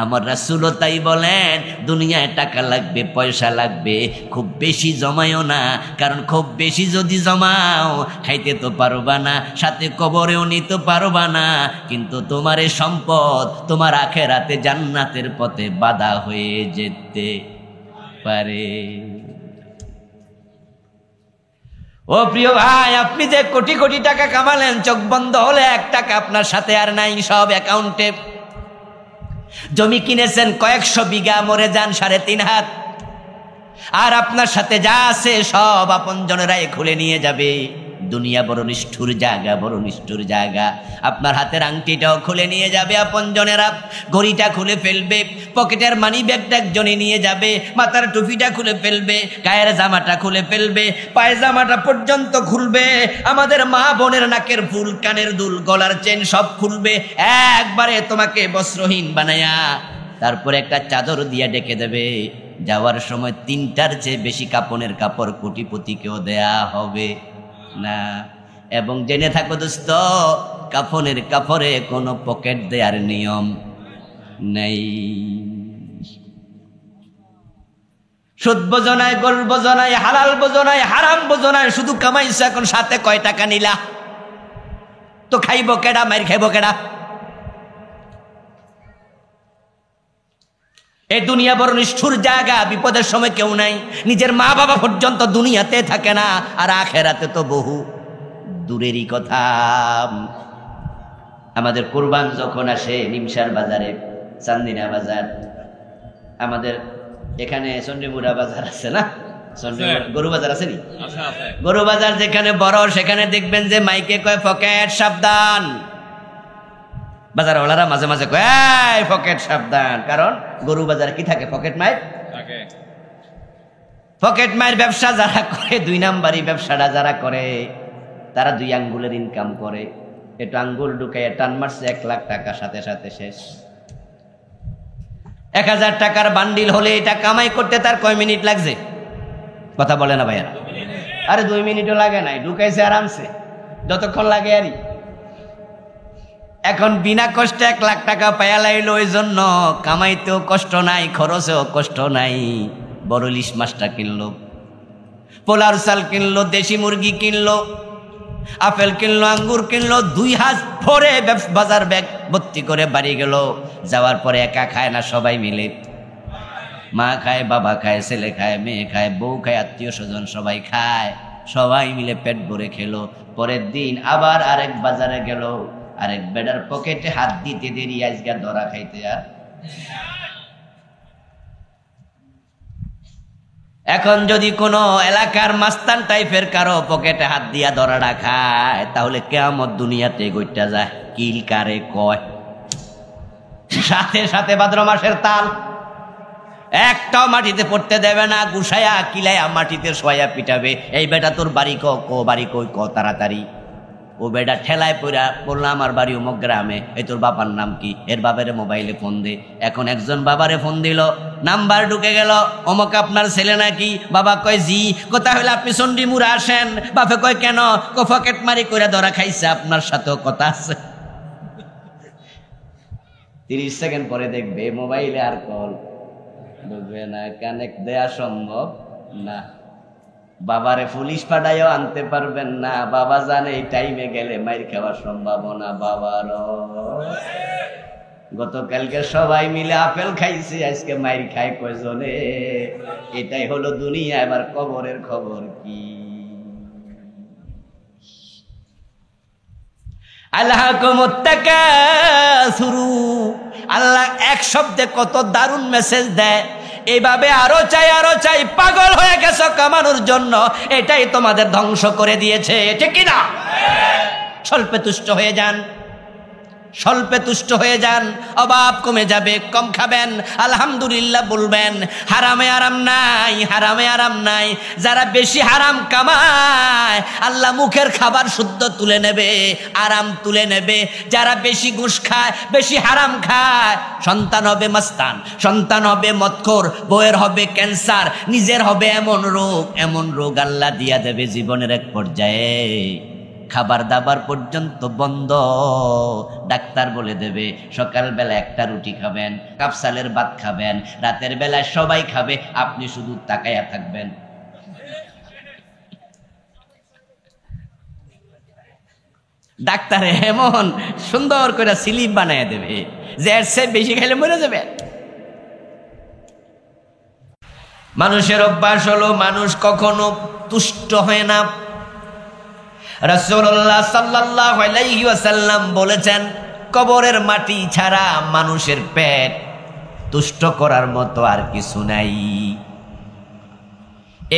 আমার রাসূলও তাই বলেন, দুনিয়ায় টাকা লাগবে, পয়সা লাগবে, খুব বেশি জমায়ও না, কারণ খুব বেশি যদি জমাও খাইতে তো পারবা না, সাথে কবরেও নিতে পারবা না, কিন্তু তোমার এই সম্পদ তোমার আখিরাতে জান্নাতের পথে বাধা হয়ে যেতে পারে। ও প্রিয় ভাই, আপনি যে কোটি কোটি টাকা কামালেন, চোখ বন্ধ হলে 1 টাকা আপনার সাথে আর নাই, সব অ্যাকাউন্টে। জমি কিনেছেন কয়েকশো বিঘা, মরে যান 3.5 হাত, আর আপনার সাথে যা আছে সব আপনজনেরাই খুলে নিয়ে যাবে। দুনিয়া বড় নিষ্ঠুর জায়গা, বড় নিষ্ঠুর জায়গা। আপনার হাতের আংটিটাও খুলে নিয়ে যাবে আপনজনেরা, ঘড়িটা খুলে ফেলবে, পকেটের মানি ব্যাগটা একজনে নিয়ে যাবে, মাথার টুপিটা খুলে ফেলবে, গায়ের জামাটা খুলে ফেলবে, পায়জামাটা পর্যন্ত খুলবে, আমাদের মা বোনের নাকের ফুল, কানের দুল, গলার চেন সব খুলবে, একবারে তোমাকে বস্ত্রহীন বানায়া তারপরে একটা চাদর দিয়ে ডেকে দেবে। যাওয়ার সময় 3টার চেয়ে বেশি কাপনের কাপড় কোটিপতিকেও দেয়া হবে না। এবং জেনে থাকো দোস্ত, কাফনের কাপড়ে কোনো পকেট দেওয়ার নিয়ম নেই। সুদ বোঝনায়, গোল বোঝনায়, হালাল বোঝনায়, হারাম বোঝনায়, শুধু কামাইছো, এখন সাথে কয় টাকা নিলা? তো খাইবো কেডা, মাইর খাইবো কেডা? এই দুনিয়া বড় নিষ্ঠুর জায়গা, বিপদের সময় কেউ নাই, নিজের মা বাবা পর্যন্ত দুনিয়াতে থাকে না, আর আখেরাতে তো বহু দূরেরই কথা। আমাদের কুরবান যখন আসে নিমসার বাজারে, চান্দিনা বাজার, আমাদের এখানে চন্ডীমুড়া বাজার আছে না, গরু বাজার আছে নি, গরু বাজার যেখানে বড়, সেখানে দেখবেন যে মাইকে কয় পকেট সাবধান। বাজারওয়ালারা মাঝে মাঝে কয় পকেট সাবধান, কারণ গরু বাজারে কি থাকে? পকেট মাইর। পকেট মাইর ব্যবসা যারা করে, 2 নাম্বারি ব্যবসাটা যারা করে, তারা 2 আঙ্গুলের ইনকাম করে। একটু আঙ্গুল ঢুকাইয়া টান মারছে, 1 লাখ টাকা সাথে সাথে শেষ। 1000 টাকার বান্ডিল হলে এটা কামাই করতে তার কয় মিনিট লাগছে? কথা বলে না ভাইয়ারা? আরে 2 মিনিটও লাগে নাই, ঢুকাইছে আরামসে, যতক্ষণ লাগে আরই। এখন বিনা কষ্টে 1 লাখ টাকা পায়া লাইলো, ওই জন্য কামাইতেও কষ্ট নাই, খরচেও কষ্ট নাই। বড় ইলিশ মাছটা কিনলো, পোলার চাল কিনলো, দেশি মুরগি কিনলো, আপেল কিনলো, আঙ্গুর কিনলো, 2 হাত ভরে বাজার ব্যাগ ভর্তি করে বাড়ি গেল। যাওয়ার পরে একা খায় না, সবাই মিলে, মা খায়, বাবা খায়, ছেলে খায়, মেয়ে খায়, বউ খায়, আত্মীয় স্বজন সবাই খায়, সবাই মিলে পেট ভরে খেলো। পরের দিন আবার আরেক বাজারে গেল, আরেক বেডার পকেটে হাত দিতে দেরি, আজকে ধরা খাইতে। আর এখন যদি কোনো এলাকার মাস্তান টাইপের কারো পকেটে হাত দিয়া ধরাটা খায়, তাহলে কিয়ামত দুনিয়াতে গইটা যায়। কিল কারে কয়? সাথে সাথে ভাদ্র মাসের তাল, একটাও মাটিতে পড়তে দেবে না, গুছায়া কিলাইয়া মাটিতে শোয়া পিটাবে। এই বেটা তোর বাড়ি কো বাড়ি কই ক তাড়াতাড়ি। ও বেটা ঠেলায় বললাম আমার বাড়ি অমুক গ্রামে, এই তোর বাবার নাম কি? এর বাবারে মোবাইলে ফোন দে। এখন একজন বাবারে ফোন দিল, নাম্বার ঢুকে গেল, অমুক আপনার ছেলে নাকি? বাবা কয় জি। কথা হলে আপনি চন্ডীমুড়া আসেন। বাপে কয় কেন? পকেট মারি করে ধরা খাইছে, আপনার সাথেও কথা আছে। 30 সেকেন্ড পরে দেখবে মোবাইলে আর কল বুঝবে না, কানেক্ট দেয়া সম্ভব না। বাবারে পুলিশ পাঠাইও আনতে পারবেন না, বাবা জানে এই টাইমে গেলে মাইর খাওয়ার সম্ভাবনা বাবারও। গতকালকে সবাই মিলে আপেল খাইছে, আজকে মাইর খায় কয়জনে? এটাই হলো দুনিয়া। এবার কবরের খবর কি? আল্লাহকুমুত তাকাসুরু, আল্লাহ এক শব্দে কত দারুণ মেসেজ দেয়। এইভাবে আরো চাই, পাগল হয়ে গেছো কামানোর জন্য, এটাই তোমাদের ধ্বংস করে দিয়েছে, ঠিক কিনা? স্বল্পে তুষ্ট হয়ে যান, স্বল্পে তুষ্ট হয়ে যান, অভাব কমে যাবে, কম খাবেন, আলহামদুলিল্লাহ বলবেন। হারামে আরাম নাই, হারামে আরাম নাই। যারা বেশি হারাম কামায়, আল্লাহ মুখের খাবার শুদ্ধ তুলে নেবে, আরাম তুলে নেবে। যারা বেশি ঘুষ খায়, বেশি হারাম খায়, সন্তান হবে মাস্তান, সন্তান হবে মদখোর, বউয়ের হবে ক্যান্সার, নিজের হবে এমন রোগ আল্লাহ দিয়া দেবে জীবনের এক পর্যায়ে। খাবার দাবার পর্যন্ত বন্ধ। ডাক্তার বলে দেবে সকালবেলা একটা রুটি খাবেন, কাপসালের ভাত খাবেন, রাতের বেলায় সবাই খাবে, আপনি শুধু তাকায়া থাকবেন। ডাক্তার এমন সুন্দর করে স্লিপ বানায় দেবে যে এর চেয়ে বেশি খাইলে মরে যাবে। মানুষের অভ্যাস হলো মানুষ কখনো তুষ্ট হয় না। রাসূলুল্লাহ সাল্লাল্লাহু আলাইহি ওয়াসাল্লাম বলেছেন, কবরের মাটি ছাড়া মানুষের পেট তুষ্ট করার মতো আর কিছু নাই।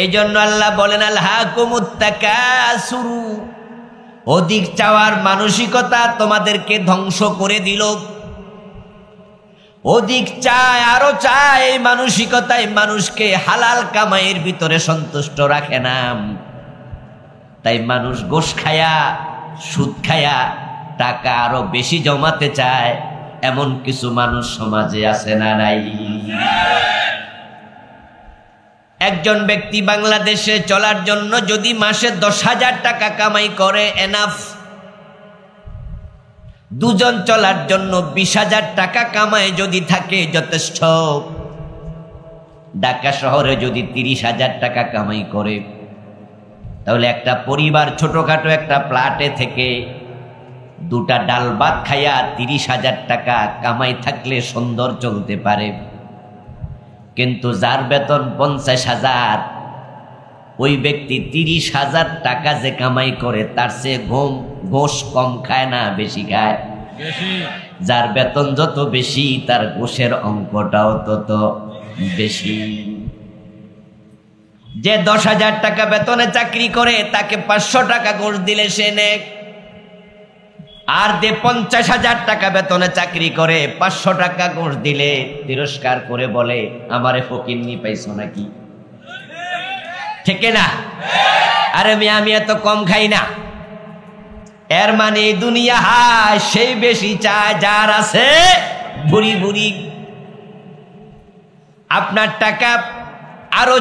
এই জন্য আল্লাহ বলেন, আলহাকুমুত তাকাসুরু, অধিক চাওয়ার মানসিকতা তোমাদেরকে ধ্বংস করে দিল। অধিক চায়, আরো চায়, এই মানসিকতায় মানুষকে হালাল কামাইয়ের ভিতরে সন্তুষ্ট রাখে না। তাই মানুষ ঘুষ খায়া, সুদ খায়া টাকা আরো বেশি জমাতে চায়। এমন কিছু মানুষ সমাজে আছে না নাই? একজন ব্যক্তি বাংলাদেশে চলার জন্য যদি মাসে 10,000 টাকা কামাই করে এনাফ। দুজন চলার জন্য 20,000 টাকা কামাই যদি থাকে যথেষ্ট। ঢাকা শহরে যদি 30,000 টাকা কামাই করে, তাহলে একটা পরিবার ছোটখাটো একটা ফ্ল্যাটে থেকে দুটা ডাল ভাত খাইয়া 30,000 টাকা কামাই থাকলে সুন্দর চলতে পারে। কিন্তু যার বেতন 50,000, ওই ব্যক্তি 30,000 টাকা যে কামাই করে তার চেয়ে ঘোষ কম খায় না বেশি খায়? যার বেতন যত বেশি তার ঘোষের অঙ্কটাও তত বেশি। যে 10,000 টাকা বেতনে চাকরি করে তাকে 500 টাকা ঘোষ দিলে সে নেক। আর যে 50,000 টাকা বেতনে চাকরি করে 500 টাকা ঘোষ দিলে তিরস্কার করে বলে, আমারে ফকিন্নি পাইছো নাকি? ঠিক না? আরে আমি এত কম খাই না। এর মানে দুনিয়া হায় সেই বেশি চায় যার আছে ভুরি ভুরি। আপনার টাকা আরো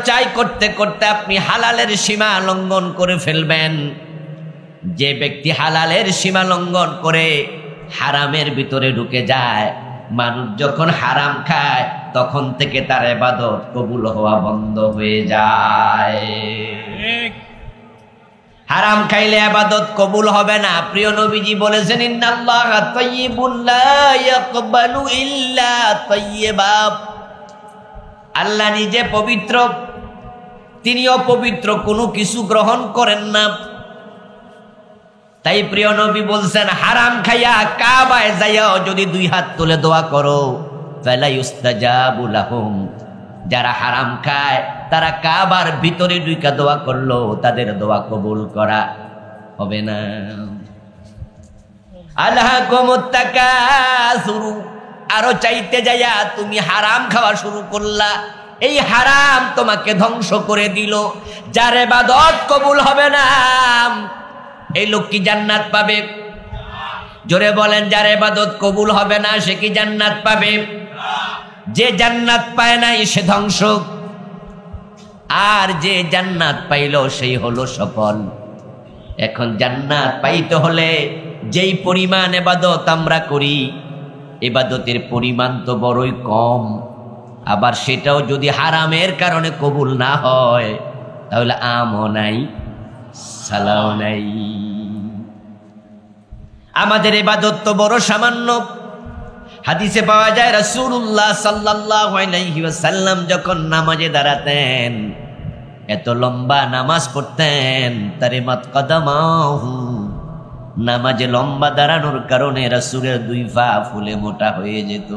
চাই করতে করতে আপনি হালালের সীমা লঙ্ঘন করে ফেলবেন। যে ব্যক্তি হালালের সীমা লঙ্ঘন করে হারামের ভিতরে ঢুকে যায়, মানুষ যখন হারাম খায় তখন থেকে তার ইবাদত কবুল হওয়া বন্ধ হয়ে যায়। হারাম খাইলে ইবাদত কবুল হবে না। প্রিয় নবীজি বলেছেন, ইন্নাল্লাহা তাইয়্যিবুন লা ইয়াকবালু ইল্লা তাইয়্যিবা। আল্লাহ নিজে পবিত্র, তিনিও পবিত্র, কোনো কিছু গ্রহণ করেন না। তাই প্রিয় নবী বলছেন, হারাম খাইয়া কাবায় যাইয়াও যদি 2 হাত তুলে দোয়া করো, ফালা ইউস্তাজাবু লাহুম। যারা হারাম খায় তারা কাবার ভিতরে ঢুকে দোয়া করলো, তাদের দোয়া কবুল করা হবে না। আলহাকুমুত তাকাসুরু, আরো চাইতে যাইয়া তুমি হারাম খাওয়া শুরু করলা। এই হারাম তোমাকে ধ্বংস করে দিল। যার ইবাদত কবুল হবে না, এই লোক কি জান্নাত পাবে? জোরে বলেন, যার ইবাদত কবুল হবে না সে কি জান্নাত পাবে? যে জান্নাত পায় নাই সে ধ্বংস, আর যে জান্নাত পাইল সেই হলো সফল। এখন জান্নাত পাইতে হলে যেই পরিমাণ ইবাদত আমরা করি, ইবাদতের পরিমাণ তো বড়ই কম। আবার সেটাও যদি হারামের কারণে কবুল না হয়, তাহলে আমও নাই, সালাও নাই। আমাদের ইবাদত তো বড় সামান্য। হাদিসে পাওয়া যায়, রাসূলুল্লাহ সাল্লাল্লাহু আলাইহি ওয়াসাল্লাম যখন নামাজে দাঁড়াতেন, এত লম্বা নামাজ পড়তেন, তারিমাত কদমাহু, নামাজে লম্বা দাঁড়ানোর কারণে রাসূলের 2 পা ফুলে মোটা হয়ে যেত।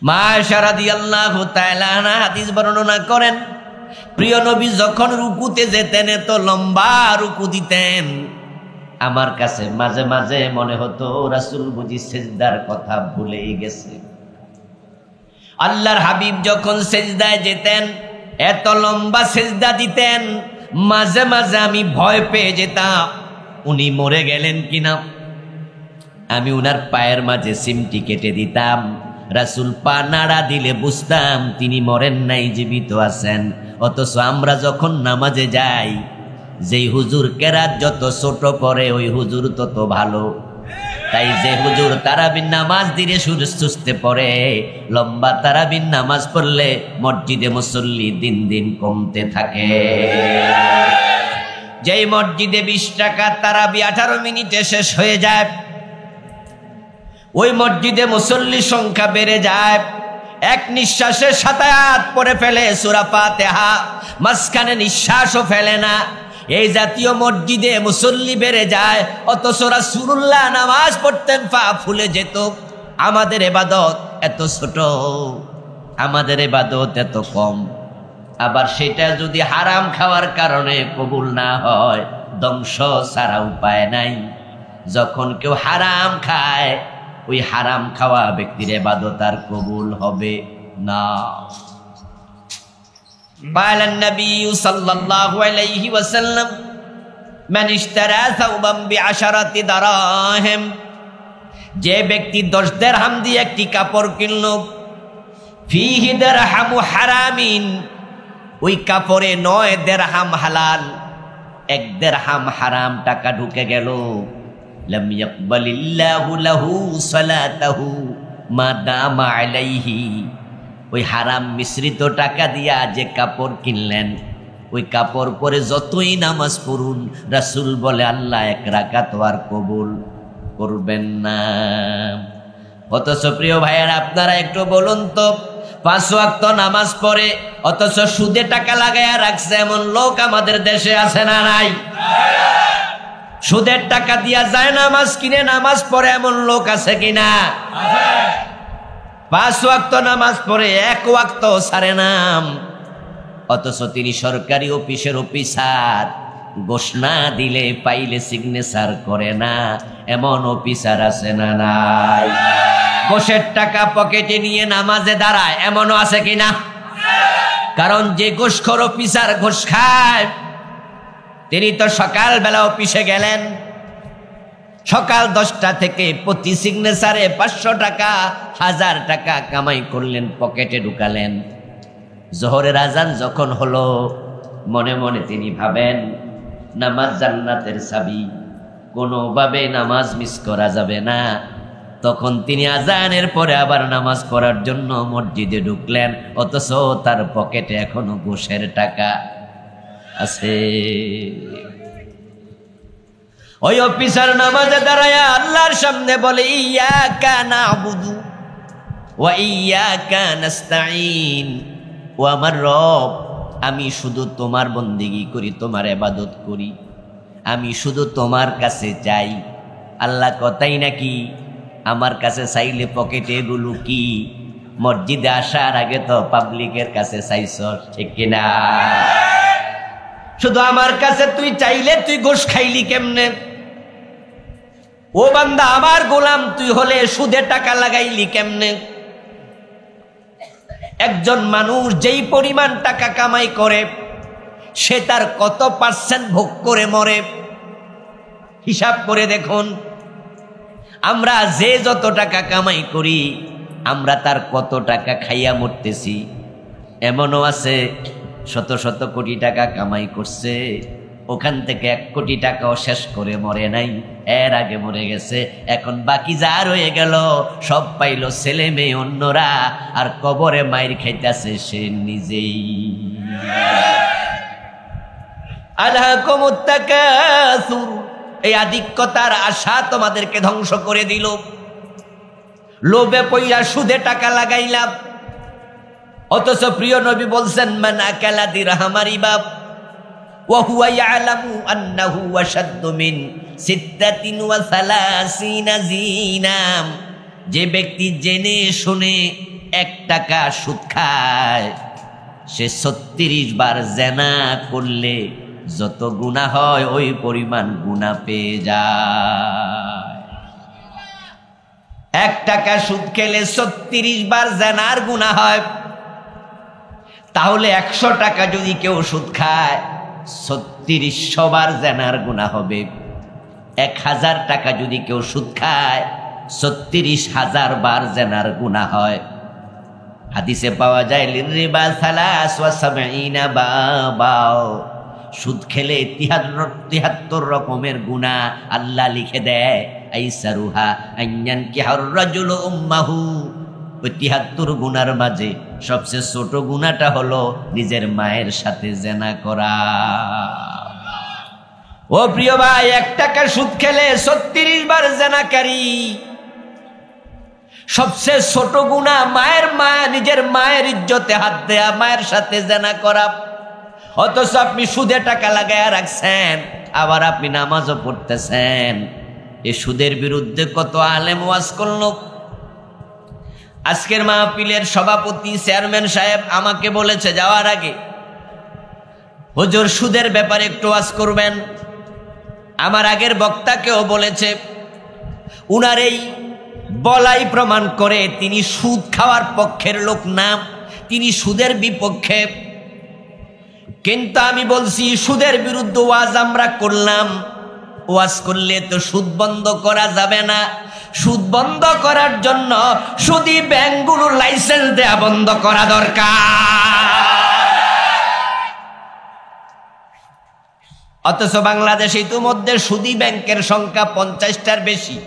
মা আয়েশা রাদিয়াল্লাহু তাআলা আনহা হাদিস বর্ণনা করেন, প্রিয় নবী যখন রুকুতে যেতেন এত লম্বা রুকু দিতেন, আমার কাছে মাঝে মাঝে মনে হতো রাসূল বুঝি সিজদার কথা ভুলেই গেছে। আল্লাহর হাবিব যখন সিজদায় যেতেন এত লম্বা সিজদা দিতেন, মাঝে মাঝে আমি ভয় পেয়ে যেতাম উনি মরে গেলেন কিনা। আমি উনার পায়ের মাঝে সিমটি কেটে দিতাম। রাসূল পা নাড়া দিলে বুঝতাম তিনি মরেন নাই, জীবিত আছেন। অথচ আমরা যখন নামাজে যাই যেই হুজুর কেরাত যত ছোট পড়ে ওই হুজুর তত ভালো। তাই যে হুজুর তারাবির নামাজ ধীরে সুস্থে পড়ে, লম্বা তারাবির নামাজ পড়লে মসজিদে মুসল্লি দিন দিন কমতে থাকে। যেই মসজিদে 20 টাকা তারাবি 18 মিনিটে শেষ হয়ে যায়, ওই মসজিদে মুসল্লি সংখ্যা বেড়ে যায়। এক নিঃশ্বাসে 7 আয়াত পড়ে ফেলে সূরা ফাতিহা, মাঝখানে নিঃশ্বাসও ফেলে না। এই জাতীয় মসজিদে মুসল্লি বেড়ে যায়, অথচ রাসূলুল্লাহ নামাজ পড়তেন পা ফুলে যেত। আমাদের ইবাদত এত ছোট, আমাদের ইবাদত এত কম। আবার সেটা যদি হারাম খাওয়ার কারণে কবুল না হয়, ধ্বংস ছাড়া উপায় নাই। যখন কেউ হারাম খায়, ওই হারাম খাওয়া ব্যক্তির ইবাদত আর কবুল হবে না। قال النبي صلى الله عليه وسلم من اشترى ثوبا ب10 دراهم, যে ব্যক্তি 10 দিরহাম দিয়ে একটি কাপড় কিনল, ফিহি দিরহামু হারামিন, ওই কাপড়ে 9 দিরহাম হালাল, 1 দিরহাম হারাম টাকা ঢুকে গেল। লাম ইয়াকবালিল্লাহু লাহু সালাতাহু মা দামা আলাইহি, ওই হারাম মিশ্রিত টাকা দিয়া যে কাপড় কিনলেন, ওই কাপড় পরে যতই নামাজ পড়ুন, রাসূল বলে আল্লাহ 1 রাকাত আর কবুল করবেন না। অথচ প্রিয় ভাইয়েরা, আপনারা একটু বলুন তো, 5 ওয়াক্ত নামাজ পড়ে অথচ সুদে টাকা লাগাইয়া রাখছে এমন লোক আমাদের দেশে আছে না নাই? সুদের টাকা দিয়া যায় নামাজ কিনে নামাজ পড়ে এমন লোক আছে কিনা? 5 ওয়াক্ত নামাজ পড়ে 1 ওয়াক্ত ছাড়ে নাম, অথচ তিনি সরকারি অফিসের অফিসার। ঘোষ না দিলে পাইলে সিগনেচার করে না, এমন অফিসার আছে না নাই? ঘোষের টাকা পকেটে নিয়ে নামাজে দাঁড়ায়, এমনও আছে কিনা? কারণ যে ঘোষখোর অফিসার ঘোষ খায়, তিনি তো সকালবেলা অফিসে গেলেন, সকাল 10টা থেকে প্রতি সিগনেচারে 500 টাকা 1000 টাকা কামাই করলেন, পকেটে ঢুকালেন। জোহরের আজান যখন হলো, মনে মনে তিনি ভাবেন নামাজ জান্নাতের চাবি, কোনোভাবে নামাজ মিস করা যাবে না। তখন তিনি আজানের পরে আবার নামাজ পড়ার জন্য মসজিদে ঢুকলেন, অথচ তার পকেটে এখনো ঘুষের টাকা আছে। ওই অফিসার নামাজে দাঁড়ায় আল্লাহর সামনে বলে, ইয়াকা নাবুদু ওয়া ইয়াকা নাস্তাঈন, ও আমার রব, আমি শুধু তোমার বন্দেগী করি, তোমার ইবাদত করি, আমি শুধু তোমার কাছে চাই। আল্লাহ কথাই নাকি, আমার কাছে চাইলে পকেটে এগুলো কি? মসজিদে আসার আগে তো পাবলিকের কাছে চাইছ, ঠিক কিনা? শুধু আমার কাছে তুই চাইলে তুই ঘুষ খাইলি কেমনে? ও বান্দা, আমার গোলাম তুই হলে সুদে টাকা লাগাইলি কেমনে? একজন মানুষ যেই পরিমাণ টাকা কামাই করে, সে তার কত % ভোগ করে মরে? হিসাব করে দেখুন। আমরা যে যত টাকা কামাই করি, আমরা তার কত টাকা খাইয়া মরতেছি। এমনও আছে শত শত কোটি টাকা কামাই করছে, ওখান থেকে 1 কোটি টাকাও শেষ করে মরে নাই, এর আগে মরে গেছে। এখন বাকি যা রয়ে গেল সব পাইল ছেলে মেয়ে অন্যরা, আর কবরে মাইর খাইতেছে সে নিজেই। আলহাকুমুত তাকাসুর, এই আধিক্যতার আশা তোমাদেরকে ধ্বংস করে দিল। লোভে পইরা সুদে টাকা লাগাইলাম, অথচ প্রিয় নবী বলছেন, মান আকালা দিরহামা রিবা ওয়া হুয়া ইয়ালামু আন্নাহু আশাদ্দু মিন 36 জিনাম, যে ব্যক্তি জেনে শুনে 1 টাকা সুদ খায়, সে 36 বার জিনা করলে যত গুনাহ হয় ওই পরিমাণ গুনাহ পেয়ে যায়। 1 টাকা সুদ খেলে 36 বার জিনার গুনাহ হয়। তাহলে 100 টাকা যদি কেউ সুদ খায়, 3600 বার জিনার গুনাহ হবে। 1000 টাকা যদি কেউ সুদ খায়, 36000 বার জিনার গুনাহ হয়। হাদিসে পাওয়া যায়, লিরিবা 73 বাবা, সুদ খেলে 73 রকমের গুনাহ আল্লাহ লিখে দেয়। আইসারুহা আইয়ান কিহার রাজুলু উম্মাহু, ওই 73 গুনার মাঝে সবচেয়ে ছোট গুনাহটা হলো নিজের মায়ের সাথে জিনা করা। ও প্রিয় ভাই, 1 টাকা সুদ খেলে 36 বার জিনাকারী। সবচেয়ে ছোট গুনাহ নিজের মায়ের ইজ্জতে হাত দেয়া, মায়ের সাথে জিনা করা। অথচ আপনি সুদে টাকা লাগায়া রাখছেন, আবার আপনি নামাজও পড়তেছেন। এই সুদের বিরুদ্ধে কত আলেম ওয়াজ করলো। আজকের মাহফিলের সভাপতি চেয়ারম্যান সাহেব আমাকে বলেছে যাওয়ার আগে, হুজুর সুদের ব্যাপারে একটু ওয়াজ করবেন। আমার আগের বক্তাকেও বলেছে, উনার এই বলাই প্রমাণ করে তিনি সুদ খাওয়ার পক্ষের লোক না, তিনি সুদের বিপক্ষে। কিন্তু আমি বলছি সুদের বিরুদ্ধে ওয়াজ আমরা করলাম, ওয়াজ করলে তো সুদ বন্ধ করা যাবে না। সুদ বন্ধ করার জন্য সুদী ব্যাংকগুলোর লাইসেন্স দেয়া বন্ধ করা দরকার। অথচ বাংলাদেশে ইতিমধ্যে সুদী ব্যাংকের সংখ্যা 50টার বেশি।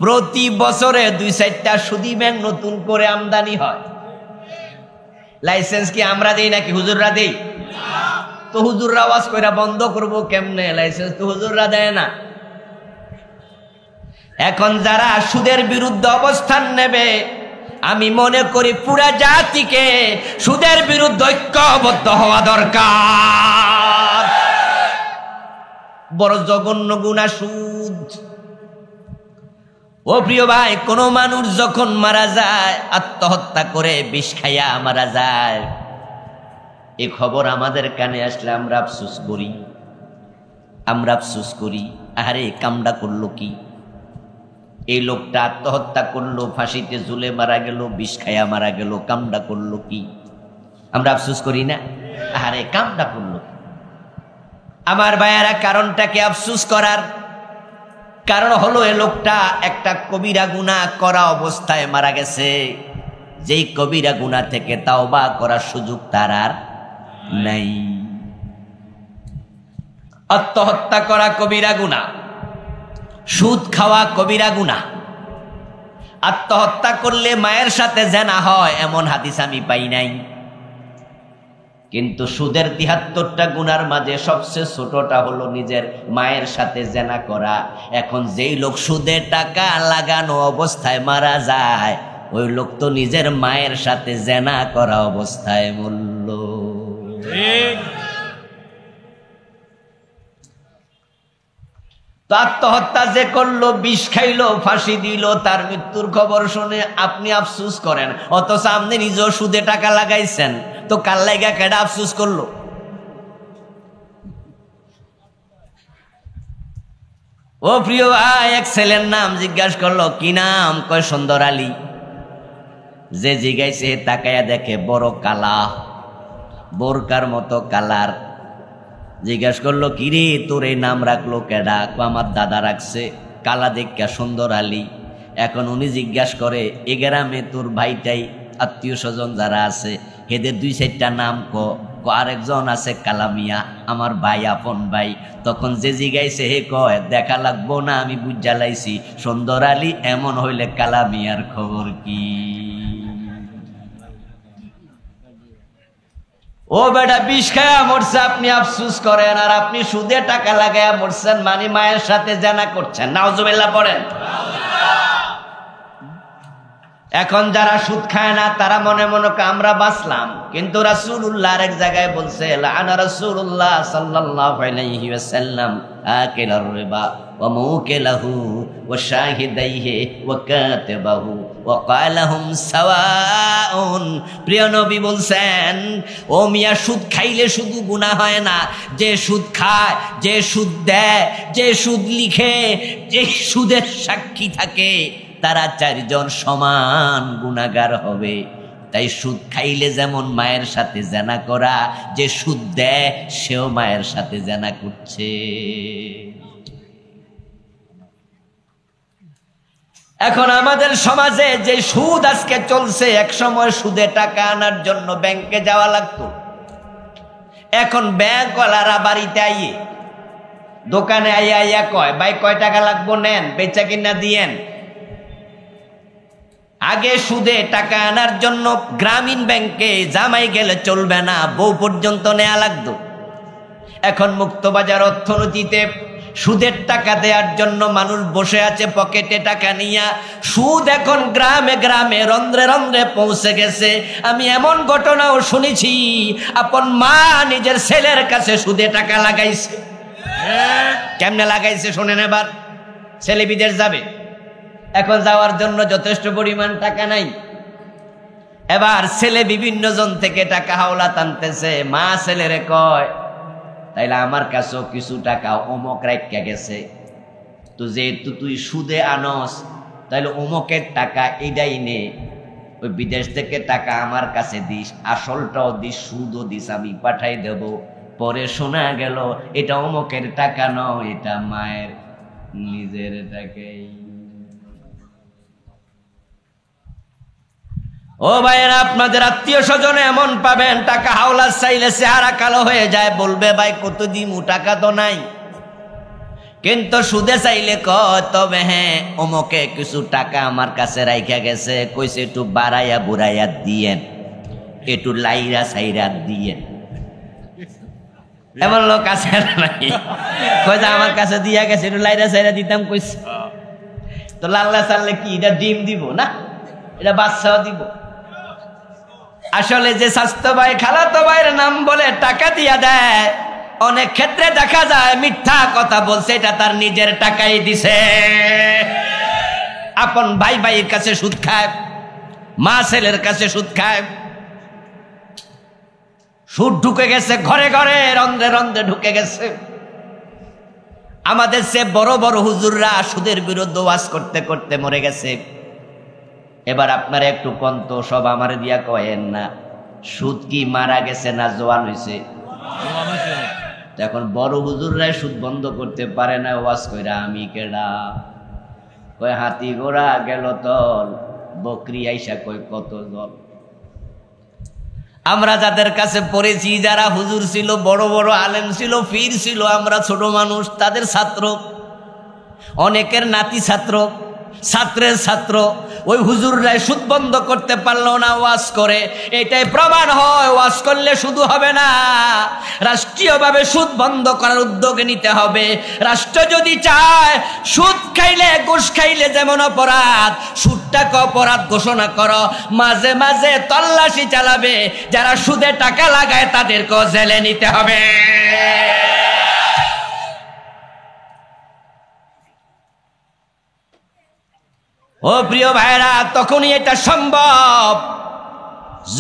প্রতি বছরে 2-4টা সুদী ব্যাংক নতুন করে আমদানি হয়। লাইসেন্স কি আমরা দেই নাকি হুজুররা দেই? তো হুজুররা ওয়াজ কইরা বন্ধ করব কেমনে? লাইসেন্স তো হুজুররা দেয় না। এখন যারা সুদের বিরুদ্ধে অবস্থান নেবে, আমি মনে করি পুরা জাতিকে সুদের বিরুদ্ধে ঐক্যবদ্ধ হওয়া দরকার। বড় জঘন্য গুনাহ সুদ। ও প্রিয় ভাই, কোন মানুষ যখন মারা যায়, আত্মহত্যা করে বিষ খাইয়া মারা যায়, এই খবর আমাদের কানে আসলে আমরা আফসোস করি। আরে কামডা করলো কি? এই লোকটা আত্মহত্যা করলো, ফাঁসিতে ঝুলে মারা গেল, বিষ খাইয়া মারা গেল, কামডা করলো কি? আমরা আফসোস করি না? আরে কামডা করলো। আমার ভাইয়েরা, কারণটা কি আফসোস করার? কারণ হলো এ লোকটা একটা কবিরা গুনাহ করা অবস্থায় মারা গেছে। যেই কবিরা গুনাহ থেকে তাওবা করার সুযোগ তার আর নাই। আত্মহত্যা করা কবিরা গুনাহ, সুদ খাওয়া কবিরা গুনাহ। আত্মহত্যা করলে মায়ের সাথে জিনা হয় এমন হাদিস আমি পাই নাই। কিন্তু সুদের 73টা গুনার মাঝে সবচেয়ে ছোটটা হলো নিজের মায়ের সাথে জিনা করা। এখন যেই লোক সুদে টাকা লাগানো অবস্থায় মারা যায়, ওই লোক তো নিজের মায়ের সাথে জিনা করা অবস্থায় মরল। ঠিক। তো আত্মহত্যা যে করলো, বিষ খাইলো, ফাঁসি দিল, তার মৃত্যুর খবর শুনে আপনি আফসোস করেন, অথচ আপনি নিজেও সুদে টাকা লাগাইছেন। তো কার লাগা কেডা আফসোস করলো? ও প্রিয় ভাই, এক ছেলের নাম জিজ্ঞাসা করলো, কি নাম? কয় সুন্দর আলী। যে জিজ্ঞাসে তাকায়া দেখে বড় কালা, বোরকার মতো কালার। জিজ্ঞাসা করলো, কিরে তোর এই নাম রাখলো কেডা? আমার দাদা রাখছে, কালা দেখা সুন্দর আলী। এখন উনি জিজ্ঞাসা করে, এ গ্রামে তোর ভাইটাই আত্মীয় স্বজন যারা আছে হেদের 2-4টা নাম আরেকজন আছে কালামিয়া, আমার ভাই, আপন ভাই। তখন যে জিগাইছে হে কয়, দেখা লাগবো না, আমি বুঝা লাইছি সুন্দর আলী এমন হইলে কালামিয়ার খবর কি? ও বেটা, বিষ খায়া মরছে, আপনি আফসোস করেন, আর আপনি সুদে টাকা লাগায়া মরছেন, মানে মায়ের সাথে জানা করছেন। নাউজুবিল্লাহ পড়েন। এখন যারা সুদ খায় না তারা মনে মনে আমরা বাঁচলাম, কিন্তু রাসূলুল্লাহ আরেক জায়গায় বলছে, লাআনা রাসূলুল্লাহ সাল্লাল্লাহু আলাইহি ওয়াসাল্লাম আকিলার রিবা ওয়া মুকিলাহু ওয়া শাহিদাইহি ওয়া কাতিবাহু ওয়া ক্বালাহুম সাওয়াউন। প্রিয় নবী বলছেন, ও মিয়া, সুদ খাইলে শুধু গুনাহ হয় না, যে সুদ খায়, যে সুদ দেয়, যে সুদ লিখে, যে সুদের সাক্ষী থাকে, তারা 4 জন সমান গুনাহগার হবে। তাই সুদ খাইলে যেমন মায়ের সাথে জিনা করা, যে সুদ দেয় সেও মায়ের সাথে জিনা করছে। এখন আমাদের সমাজে যে সুদ আজকে চলছে, এক সময় সুদে টাকা আনার জন্য ব্যাংকে যাওয়া লাগতো। এখন ব্যাংকওয়ালারা বাড়িতে আইয়ে দোকানে আইয়া কয়, ভাই কয় টাকা লাগবো নেন, বেচা কিনা দিয়েন। আগে সুদে টাকা আনার জন্য গ্রামীণ ব্যাংকে জামাই গেলে চলবে না, বউ পর্যন্ত নেওয়া লাগতো। এখন মুক্তবাজার অর্থনীতিতে সুদের টাকা দেওয়ার জন্য মানুষ বসে আছে পকেটে টাকা নিয়া। সুদ এখন গ্রামে গ্রামে রন্ধ্রে রন্ধ্রে পৌঁছে গেছে। আমি এমন ঘটনাও শুনেছি, আপন মা নিজের ছেলের কাছে সুদে টাকা লাগাইছে। কেমনে লাগাইছে শোনেন এবার। ছেলে বিদেশ যাবে, এখন যাওয়ার জন্য যথেষ্ট পরিমাণ টাকা নাই। এবার ছেলে বিভিন্ন জন থেকে টাকা হাওলা টানতেছে। মা ছেলেরে কয়, তাইলে আমার কাছেও কিছু টাকা অমক রাখা গেছে, তো যেহেতু তুই সুদে আনস তাইলে অমকের টাকা এটাই নে, ওই বিদেশ থেকে টাকা আমার কাছে দিস, আসলটাও দিস, সুদও দিস, আমি পাঠাই দেব। পরে শোনা গেল এটা অমকের টাকা নয়, এটা মায়ের নিজের টাকাই। ও ভাইয়েরা, আপনাদের আত্মীয় স্বজনে এমন পাবেন টাকা হাওলা চাইলে চেহারা কালো হয়ে যায়, বলবে ভাই কত দিমু, টাকা তো নাই। কিন্তু সুদে চাইলে কয়, তবে হ্যাঁ অমকে কিছু টাকা আমার কাছে রাইখা গেছে, কইছে একটু বাড়াইয়া বুড়াইয়া দিয়েন, একটু লাইরা সাইরা দিয়েন। এমন লোক আছে নাই? কইছে আমার কাছে দিয়া গেছে, একটু লাইরা সাইরা দিতাম কইছে। তো লাল্লা চাললে কি এটা ডিম দিব না, এটা বাচ্চাও দিব। আসলে যে স্বাস্থ্য ভাই খালাতো ভাইয়ের নাম বলে টাকা দিয়া দেয়, অনেক ক্ষেত্রে দেখা যায় মিথ্যা কথা বলছে, এটা তার নিজের টাকাই দিছে। আপন ভাই ভাইয়ের কাছে সুদ খায়, মা ছেলের কাছে সুদ খায়। সুদ ঢুকে গেছে ঘরে ঘরে, রন্ধ্রে রন্ধ্রে ঢুকে গেছে। আমাদের সে বড় বড় হুজুররা সুদের বিরুদ্ধে ওয়াজ করতে করতে মরে গেছে। এবার আপনারা একটু কন্ত, সব আমার দিয়া কয়েন না, সুদ কি মারা গেছে না জোয়ান হয়েছে? এখন বড় হুজুররাই সুদ বন্ধ করতে পারে না, ওয়াজ কইরা আমি কেডা? কয় হাতি ঘোড়া গেল তল, বকরি আইসা কই কত জল। আমরা যাদের কাছে পড়েছি, যারা হুজুর ছিল, বড় বড় আলেম ছিল, পীর ছিল, আমরা ছোট মানুষ, তাদের ছাত্র, অনেকের নাতি ছাত্র, ছাত্রের ছাত্র, ওই হুজুররাই সুদ বন্ধ করতে পারলো না, ওয়াজ করে। এটাই প্রমাণ হয় ওয়াজ করলে শুধু হবে না, রাষ্ট্রীয়ভাবে সুদ বন্ধ করার উদ্যোগ নিতে হবে। রাষ্ট্র যদি চায় সুদ খাইলে ঘুষ খাইলে যেমন অপরাধ, সুদটাকে অপরাধ ঘোষণা করো, মাঝে মাঝে তল্লাশি চালাবে, যারা সুদে টাকা লাগায় তাদেরকেও জেলে নিতে হবে। ও প্রিয় ভাইরা, তখনই এটা সম্ভব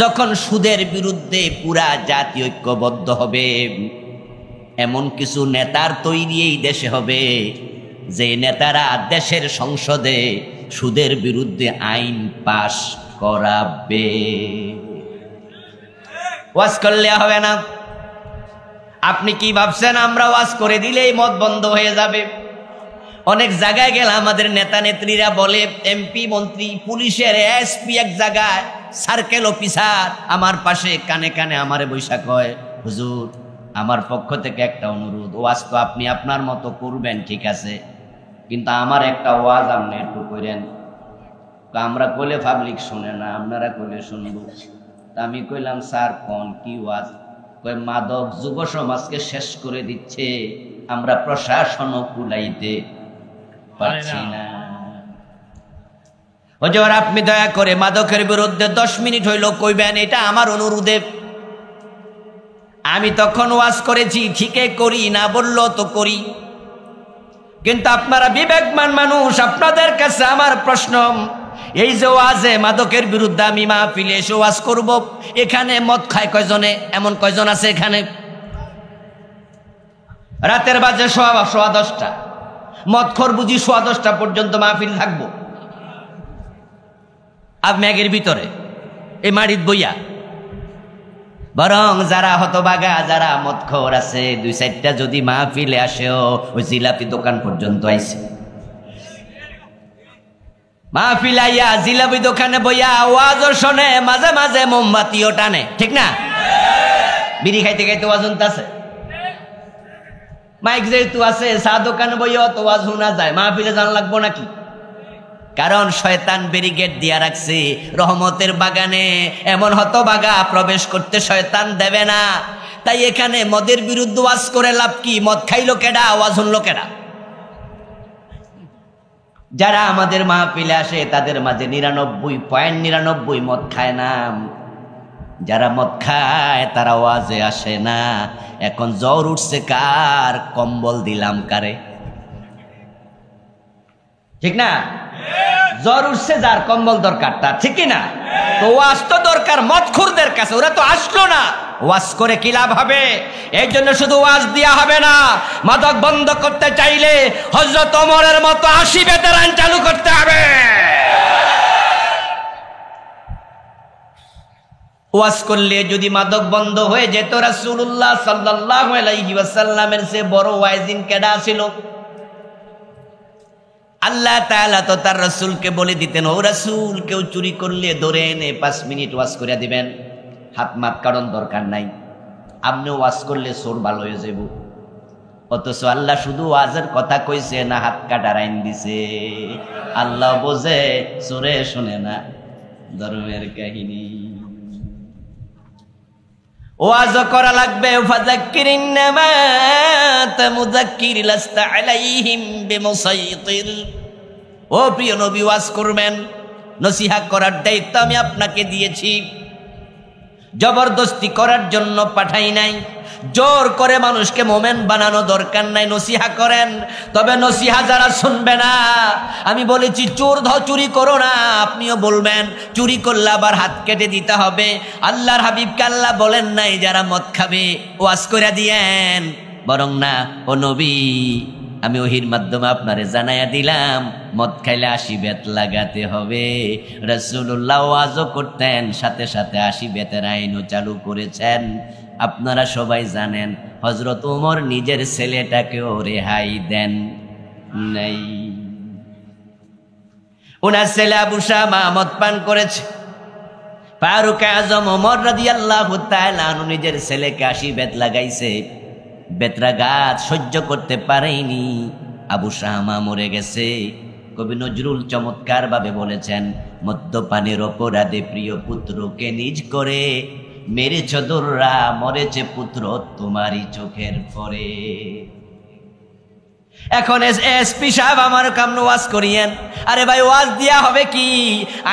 যখন সুদের বিরুদ্ধে পুরা জাতি ঐক্যবদ্ধ হবে। এমন কিছু নেতার তৈরি এই দেশে হবে, যে নেতারা দেশের সংসদে সুদের বিরুদ্ধে আইন পাশ করাবে। ওয়াজ করলে হবে না। আপনি কি ভাবছেন আমরা ওয়াজ করে দিলেই মদ বন্ধ হয়ে যাবে? অনেক জায়গায় গেলে আমাদের নেতা নেত্রীরা বলে, এমপি মন্ত্রী পুলিশের এসপি এক জায়গায় সার্কেল অফিসার আমার পাশে কানে কানে আমারে বৈশা কয়, হুজুর আমার পক্ষ থেকে একটা অনুরোধ, ওয়াজ তো আপনি আপনার মতো করবেন ঠিক আছে, কিন্তু আমার একটা ওয়াজ আপনি একটু করেন। আমরা কইলে পাবলিক শুনে না, আপনারা কইলে শুনবো। তা আমি কইলাম, স্যার কোন কি ওয়াজ? কয় মাদক যুব সমাজকে শেষ করে দিচ্ছে, আমরা প্রশাসনও কুলাইতে পারছি না। হুজুর আপনি দয়া করে মাদকের বিরুদ্ধে 10 মিনিট হইল কইবেন, এটা আমার অনুরোধে। আমি তখন ওয়াজ করেছি, ঠিকই করি, না বললো তো করি। কিন্তু আপনারা বিবেকমান মানুষ, আপনাদের কাছে আমার প্রশ্ন, এই যে ওয়াজে মাদকের বিরুদ্ধে আমি মাহফিলে এসে ওয়াজ করব, এখানে মদ খায় কয়জনে? এমন কয়জন আছে এখানে? রাতের বাজে 10:15, মদ খোর বুঝি 10:15 পর্যন্ত মাহফিল থাকবো আর ম্যাগের ভিতরে এই মাড়িত বইয়া? বরং যারা হতবাগা, যারা মদখোর আছে, 2-4টা যদি মাহফিলে আসেও, ওই জিলাপি দোকান পর্যন্ত আইছে। মাহফিল আইয়া জিলাপি দোকানে বইয়া ওয়াজও শোনে, মাঝে মাঝে মোমবাতিও টানে, ঠিক না? বিড়ি খাইতে খাইতে ওয়াজ শুনতাছে, মাইক যেহেতু আছে চা দোকানে বইও তো ওয়াজ শোনা যায়, মাহফিলে জানা লাগবো নাকি? কারণ শয়তান ব্যারিকেড দিয়া রাখছে রহমতের বাগানে, এমন হতভাগা প্রবেশ করতে শয়তান দেবে না। তাই এখানে মদের বিরুদ্ধে ওয়াজ করে লাভ কি? মদ খাইলো কেডা, ওয়াজ শুনলো কেডা? যারা আমাদের মাহফিলে আসে তাদের মাঝে 99.99 মদ খায় না। যারা মদ খায় তারা ওয়াজে আসে না। এখন জ্বর উঠছে কার, কম্বল দিলাম কারে? ঠিক না? জ্বর উঠছে যার, কম্বল দরকার তার, ঠিক না? তো ওয়াজ তো দরকার মদখোরদের কাছে, ওরা তো আসলো না, ওয়াজ করে কি লাভ হবে? এই জন্য শুধু ওয়াজ দিয়া হবে না, মাদক বন্ধ করতে চাইলে হযরত ওমরের মতো 80 বেতেরান চালু করতে হবে। ওয়াজ করলে যদি মাদক বন্ধ হয়ে যেত, রাসূলুল্লাহ সাল্লাল্লাহু আলাইহি ওয়াসাল্লামের চেয়ে বড় ওয়াইজিন কেডা ছিল? আল্লাহ তাআলা তো তার রাসূলকে বলে দিতেন, ও রাসূল, কেউ চুরি করলে ধরে এনে 5 মিনিট ওয়াজ করে দিবেন, হাত মাত কারণ দরকার নাই, আপনি ওয়াজ করলে চোর ভালো হয়ে যাব। অথচ আল্লাহ শুধু ওয়াজের কথা কইছে না, হাত কাটার আইন দিছে। আল্লাহ বোঝে, চোরে শুনে না, ধর্মের কাহিনী। ওয়াজ করা লাগবে। ফাযাক্কিরিন নামা তামুযাক্কির লাস্তা আলাইহিম বিমুসাইতির। ও প্রিয় নবী, ওয়াজ করবেন, নসিহত করার দায়িত্ব আমি আপনাকে দিয়েছি, জবরদস্তি করার জন্য পাঠাই নাই। জোর করে মানুষকে মোমেন বানানো দরকার নাই, নসিহা করেন। তবে নসিহা যারা শুনবে না, আমি বলেছি চুরি করো না, আপনিও বলবেন চুরি করলে আবার হাত কেটে দিতে হবে। আল্লাহর হাবিবকে আল্লাহ বলেন নাই যারা মদ খাবে ওয়াজ করে দিয়েন, বরং না, ও নবী, আমি ওহির মাধ্যমে আপনারে জানাইয়া দিলাম মদ খাইলে 80 বেত লাগাতে হবে। রাসূলুল্লাহ ওয়াজও করতেন, সাথে সাথে 80 বেতের আইনও চালু করেছেন। আপনারা সবাই জানেন হযরত ওমর নিজের ছেলেটাকেও রেহাই দেন নাই। ওনার ছেলে আবু শামা মদ পান করেছে। ফারুক আজম ওমর রাদিয়াল্লাহু তাআলা আনহু নিজের ছেলেকে 80 বেত লাগাইছে। বেত্রাঘাত সহ্য করতে পারেনি, আবু শামা মরে গেছে। কবি নজরুল চমৎকার ভাবে বলেছেন, মদ্যপানের অপরাধে প্রিয় পুত্রকে নিজ করে মেরেছ দোররা, মরেছে পুত্র তোমারই চোখের পরে। এখন এসপি সাহেব আমার কামনে ওয়াজ করিয়েন। আরে ভাই, ওয়াজ দিয়া হবে কি?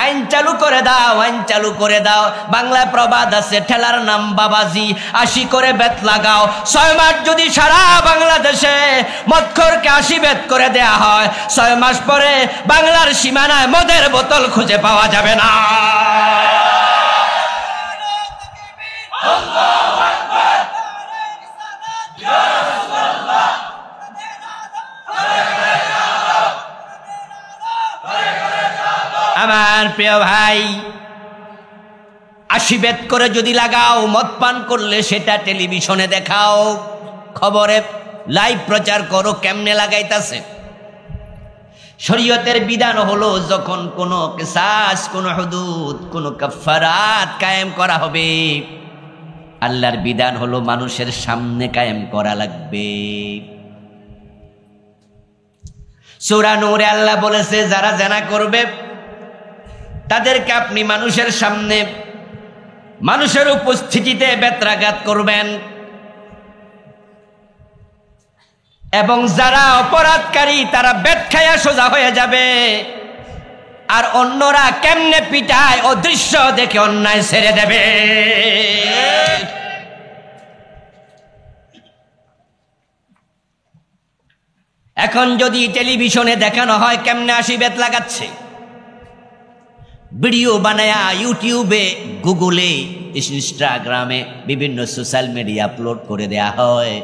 আইন চালু করে দাও, আইন চালু করে দাও। বাংলায় প্রবাদ আছে, ঠেলার নাম বাবাজি, 80 করে বেত লাগাও। 6 মাস যদি সারা বাংলাদেশে মদখোরকে 80 বেত করে দেয়া হয়, 6 মাস পরে বাংলার সীমানায় মদের বোতল খুঁজে পাওয়া যাবে না। আমার প্রিয় ভাই, 80 বেত করে যদি লাগাও, মদ পান করলে সেটা টেলিভিশনে দেখাও, খবরে লাইভ প্রচার করো কেমনে লাগাইতাছে। শরীয়তের বিধান হলো যখন কোনো কিসাস, কোনো হুদুদ, কোনো কাফারাত কায়েম করা হবে, আল্লাহর বিধান হলো মানুষের সামনে কায়েম করা লাগবে। সূরা নূরে আল্লাহ বলেছে, যারা জিনা করবে তাদেরকে আপনি মানুষের সামনে, মানুষের উপস্থিতিতে বেত্রাঘাত করবেন। এবং যারা অপরাধকারী তারা বেত খায়া সোজা হয়ে যাবে। আর অন্যরা কেমনে পিটায় ও দৃশ্য দেখে অন্যায় ছেড়ে দেবে। এখন যদি টেলিভিশনে দেখানো হয় কেমনে 80 বেত লাগাচ্ছে, ভিডিও বানায়া ইউটিউবে, গুগলে, ইনস্টাগ্রামে, বিভিন্ন সোশ্যাল মিডিয়া আপলোড করে দেয়া হয়,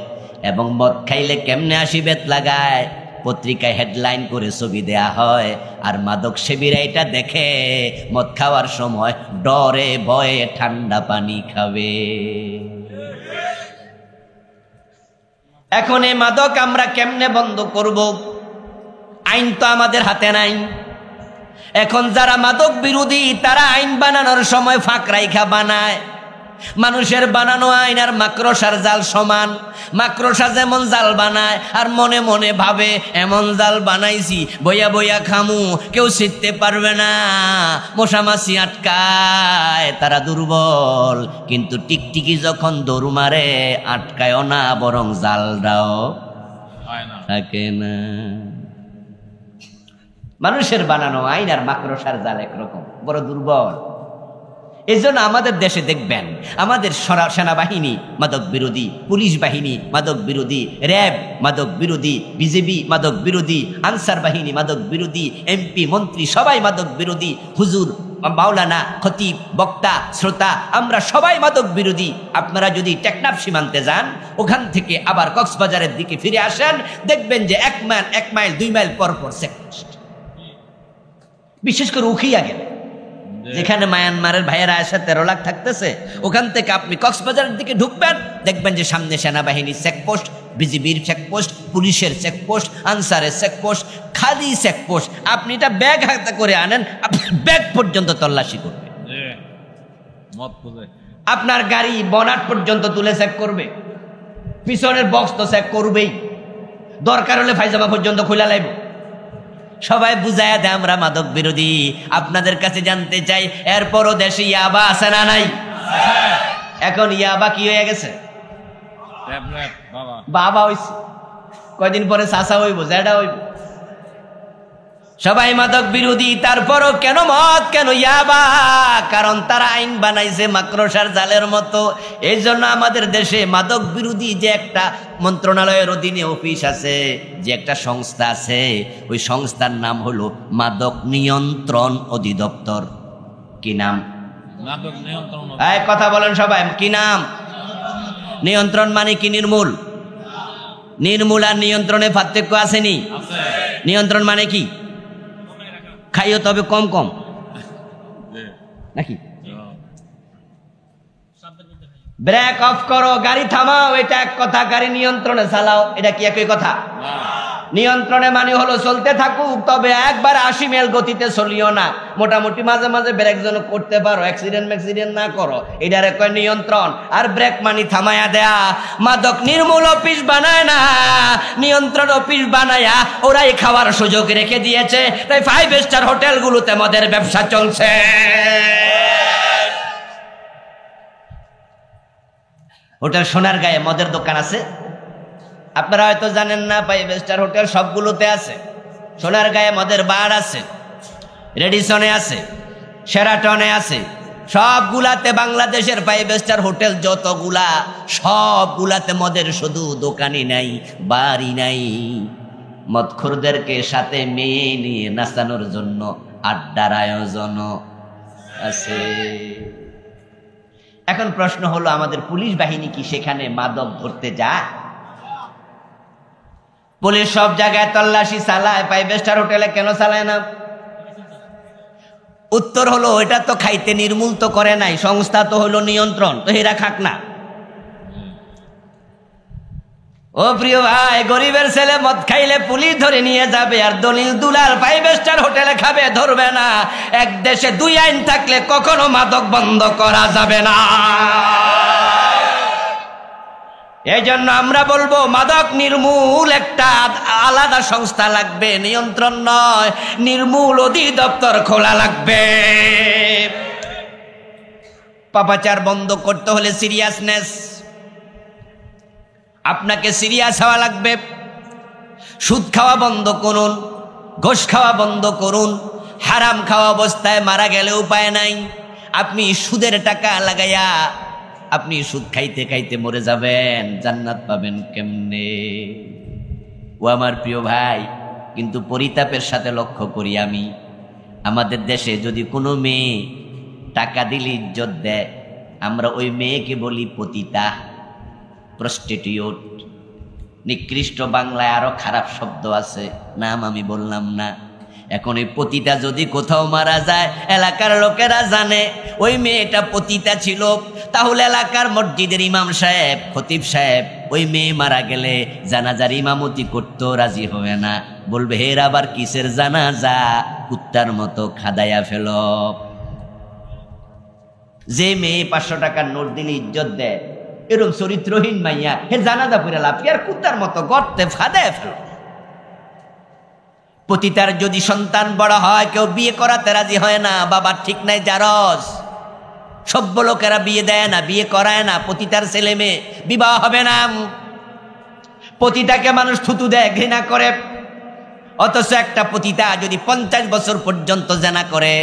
এবং মদ খাইলে কেমনে 80 বেত লাগায় পত্রিকায় হেডলাইন করে ছবি দেয়া হয়। আর মাদক সেবীরা এটা দেখে মদ খাওয়ার সময় ডরে ভয়ে ঠান্ডা পানি খাবে। এখন এই মাদক আমরা কেমনে বন্ধ করব? আইন তো আমাদের হাতে নাই। এখন যারা মাদক বিরোধী তারা আইন বানানোর সময় ফাঁক রাইখা বানায়। মানুষের বানানো আইন আর মাকড়সার জাল সমান। মাকড়সা যেমন জাল বানায় আর মনে মনে ভাবে এমন জাল বানাইছি বইয়া বইয়া খামু, কেউ ছিটতে পারবে না, মশামাছি আটকায়, তারা দুর্বল। কিন্তু টিকটিকি যখন দৌড় মারে আটকায়ও না, বরং জালটাও থাকে না। মানুষের বানানো আইন আর মাকড়সার জাল একরকম, বড় দুর্বল। এই জন্য আমাদের দেশে দেখবেন আমাদের সেনাবাহিনী মাদক বিরোধী, পুলিশ বাহিনী মাদক বিরোধী, র্যাব মাদক বিরোধী, বিজেপি মাদক বিরোধী, আনসার বাহিনী মাদক বিরোধী, এমপি মন্ত্রী সবাই মাদক বিরোধী, হুজুর মাওলানা খতিব বক্তা শ্রোতা আমরা সবাই মাদক বিরোধী। আপনারা যদি টেকনাফ সীমান্তে যান, ওখান থেকে আবার কক্সবাজারের দিকে ফিরে আসেন, দেখবেন যে 1 মাইল 2 মাইল পর পর চেকপোস্ট। বিশেষ করে উখিয়া গেলে, যেখানে মায়ানমারের ভাইয়েরা এসে 13 লাখ থাকতেছে, ওখান থেকে আপনি কক্সবাজারের দিকে ঢুকবেন, দেখবেন যে সামনে সেনাবাহিনীর চেকপোস্ট, বিজিবির চেকপোস্ট, পুলিশের চেকপোস্ট, আনসারের চেকপোস্ট, খাদি চেকপোস্ট। আপনি এটা ব্যাগ হাতে করে আনেন, ব্যাগ পর্যন্ত তল্লাশি করবে, আপনার গাড়ি বনাট পর্যন্ত তুলে চেক করবে, পিছনের বক্স তো চেক করবেই, দরকার হলে ফাইজামা পর্যন্ত খোলা লাইব। সবাই বুঝাইয়া দেয় আমরা মাদক বিরোধী। আপনাদের কাছে জানতে চাই, এরপরও দেশে ইয়াবা আছে না নাই? এখন ইয়াবা কি হয়ে গেছে? বাবা হইছে, কয়দিন পরে চাচা হইব, জ্যাডা হইব। সবাই মাদক বিরোধী, তারপরও কেন মদ, কেন ইয়াবা? কারণ তারা আইন বানাইছে মাকড়সার জালের মতো। এই জন্য আমাদের দেশে মাদক বিরোধী যে একটা মন্ত্রণালয়ের অধীনে অফিস আছে, যে একটা সংস্থা আছে, ওই সংস্থার নাম হলো মাদক নিয়ন্ত্রণ অধিদপ্তর। কি নাম? মাদক নিয়ন্ত্রণ। কথা বলেন সবাই, কি নাম? নিয়ন্ত্রণ মানে কি? নির্মূল। নির্মূল আর নিয়ন্ত্রণে পার্থক্য আসেনি? নিয়ন্ত্রণ মানে কি? খাইও তবে কম কম, নাকি? ব্রেক অফ করো, গাড়ি থামাও, এটা এক কথা। গাড়ি নিয়ন্ত্রণে চালাও, এটা কি একই কথা? নিয়ন্ত্রণে মানে হলো চলতে থাকুক, তবে একবার 80 মাইল গতিতে চলিও না, মোটামুটি মাঝে মাঝে ব্রেক যেন করতে পারো, অ্যাক্সিডেন্ট না করো, এটারে কয় নিয়ন্ত্রণ। আর ব্রেক মানে থামায়া দেয়া। মাদক নির্মূল অফিস বানায় না, নিয়ন্ত্রণ অফিস বানায়া ওরাই খাওয়ার সুযোগ রেখে দিয়েছে। তাই 5 স্টার হোটেলগুলোতে মদের ব্যবসা চলছে। হোটেল সোনারগাঁয়ে মদের দোকান আছে, আপনারা হয়তো জানেন না। 5 স্টার হোটেল সবগুলোতে আছে। সোনারগাঁয়ে মদের বার আছে, রেডিসনে আছে, শেরাটনে আছে, সবগুলাতে। বাংলাদেশের 5 স্টার হোটেল যতগুলা, সবগুলাতে মদের শুধু দোকানই নাই, বারই নাই। মদখোরদেরকে সাথে মেয়ে নিয়ে নাচানোর জন্য আড্ডার আয়োজন আছে। এখন প্রশ্ন হলো, আমাদের পুলিশ বাহিনী কি সেখানে মাদক ধরতে যায়? পুলিশ সব জায়গায় তল্লাশি চালায়, 5 স্টার হোটেলে কেন চালায় না? উত্তর হলো, এটা তো খাইতে নির্মূল তো করে নাই, সংস্থা তো হলো নিয়ন্ত্রণ, তো এরা খাক না। ও প্রিয় ভাই, গরিবের ছেলে মদ খাইলে পুলিশ ধরে নিয়ে যাবে, আর দলিল দুলাল 5 স্টার হোটেলে খাবে, ধরবে না। এক দেশে 2 আইন থাকলে কখনো মাদক বন্ধ করা যাবে না। এই জন্য আমরা বলবো, মাদক নির্মূল একটা আলাদা সংস্থা লাগবে, নিয়ন্ত্রণ নয়, নির্মূল অধিদপ্তর খোলা লাগবে। পাপাচার বন্ধ করতে হলে সিরিয়াসনেস, আপনাকে সিরিয়াস হওয়া লাগবে। সুদ খাওয়া বন্ধ করুন, ঘুষ খাওয়া বন্ধ করুন। হারাম খাওয়া অবস্থায় মারা গেলে উপায় নাই। আপনি সুদের টাকা লাগাইয়া আপনি সুদ খাইতে খাইতে মরে যাবেন, জান্নাত পাবেন কেমনে? ও আমার প্রিয় ভাই, কিন্তু পরিতাপের সাথে লক্ষ্য করি আমি, আমাদের দেশে যদি কোনো মেয়ে টাকা দিলে ইজ্জত দেয়, আমরা ওই মেয়েকে বলি পতিতা, প্রস্টিটিউট। নিকৃষ্ট বাংলায় আরো খারাপ শব্দ আছে, নাম আমি বললাম না। এখন এই পতিতা যদি কোথাও মারা যায়, এলাকার লোকেরা জানে ওই মেয়েটা পতিতা ছিল, তাহলে এলাকার মসজিদের ইমাম সাহেব, খতিব সাহেব ওই মেয়ে মারা গেলে জানাজার ইমামতি করতেও রাজি হবে না, বলবে হের আবার কিসের জানাজা, কুত্তার মতো খাদাইয়া ফেল। যে মেয়ে 500 টাকার নোট দিলে ইজ্জত দেয়, এরকম চরিত্রহীন মাইয়া হে জানাজা পড়ে লাভ কি? আর কুত্তার মতো গর্তে ফাঁদে ফেলে। পতিতার যদি সন্তান বড় হয়, কেউ বিয়ে করাতে রাজি হয় না, বাবার ঠিক নাই জারজ, সভ্য লোকেরা বিয়ে দেয় না, বিয়ে করায় না, পতিতার ছেলে মেয়ে বিবাহ হবে না। পতিতাকে মানুষ থুতু দেয়, ঘৃণা করে। অথচ একটা পতিতা যদি 50 বছর পর্যন্ত জানা করে,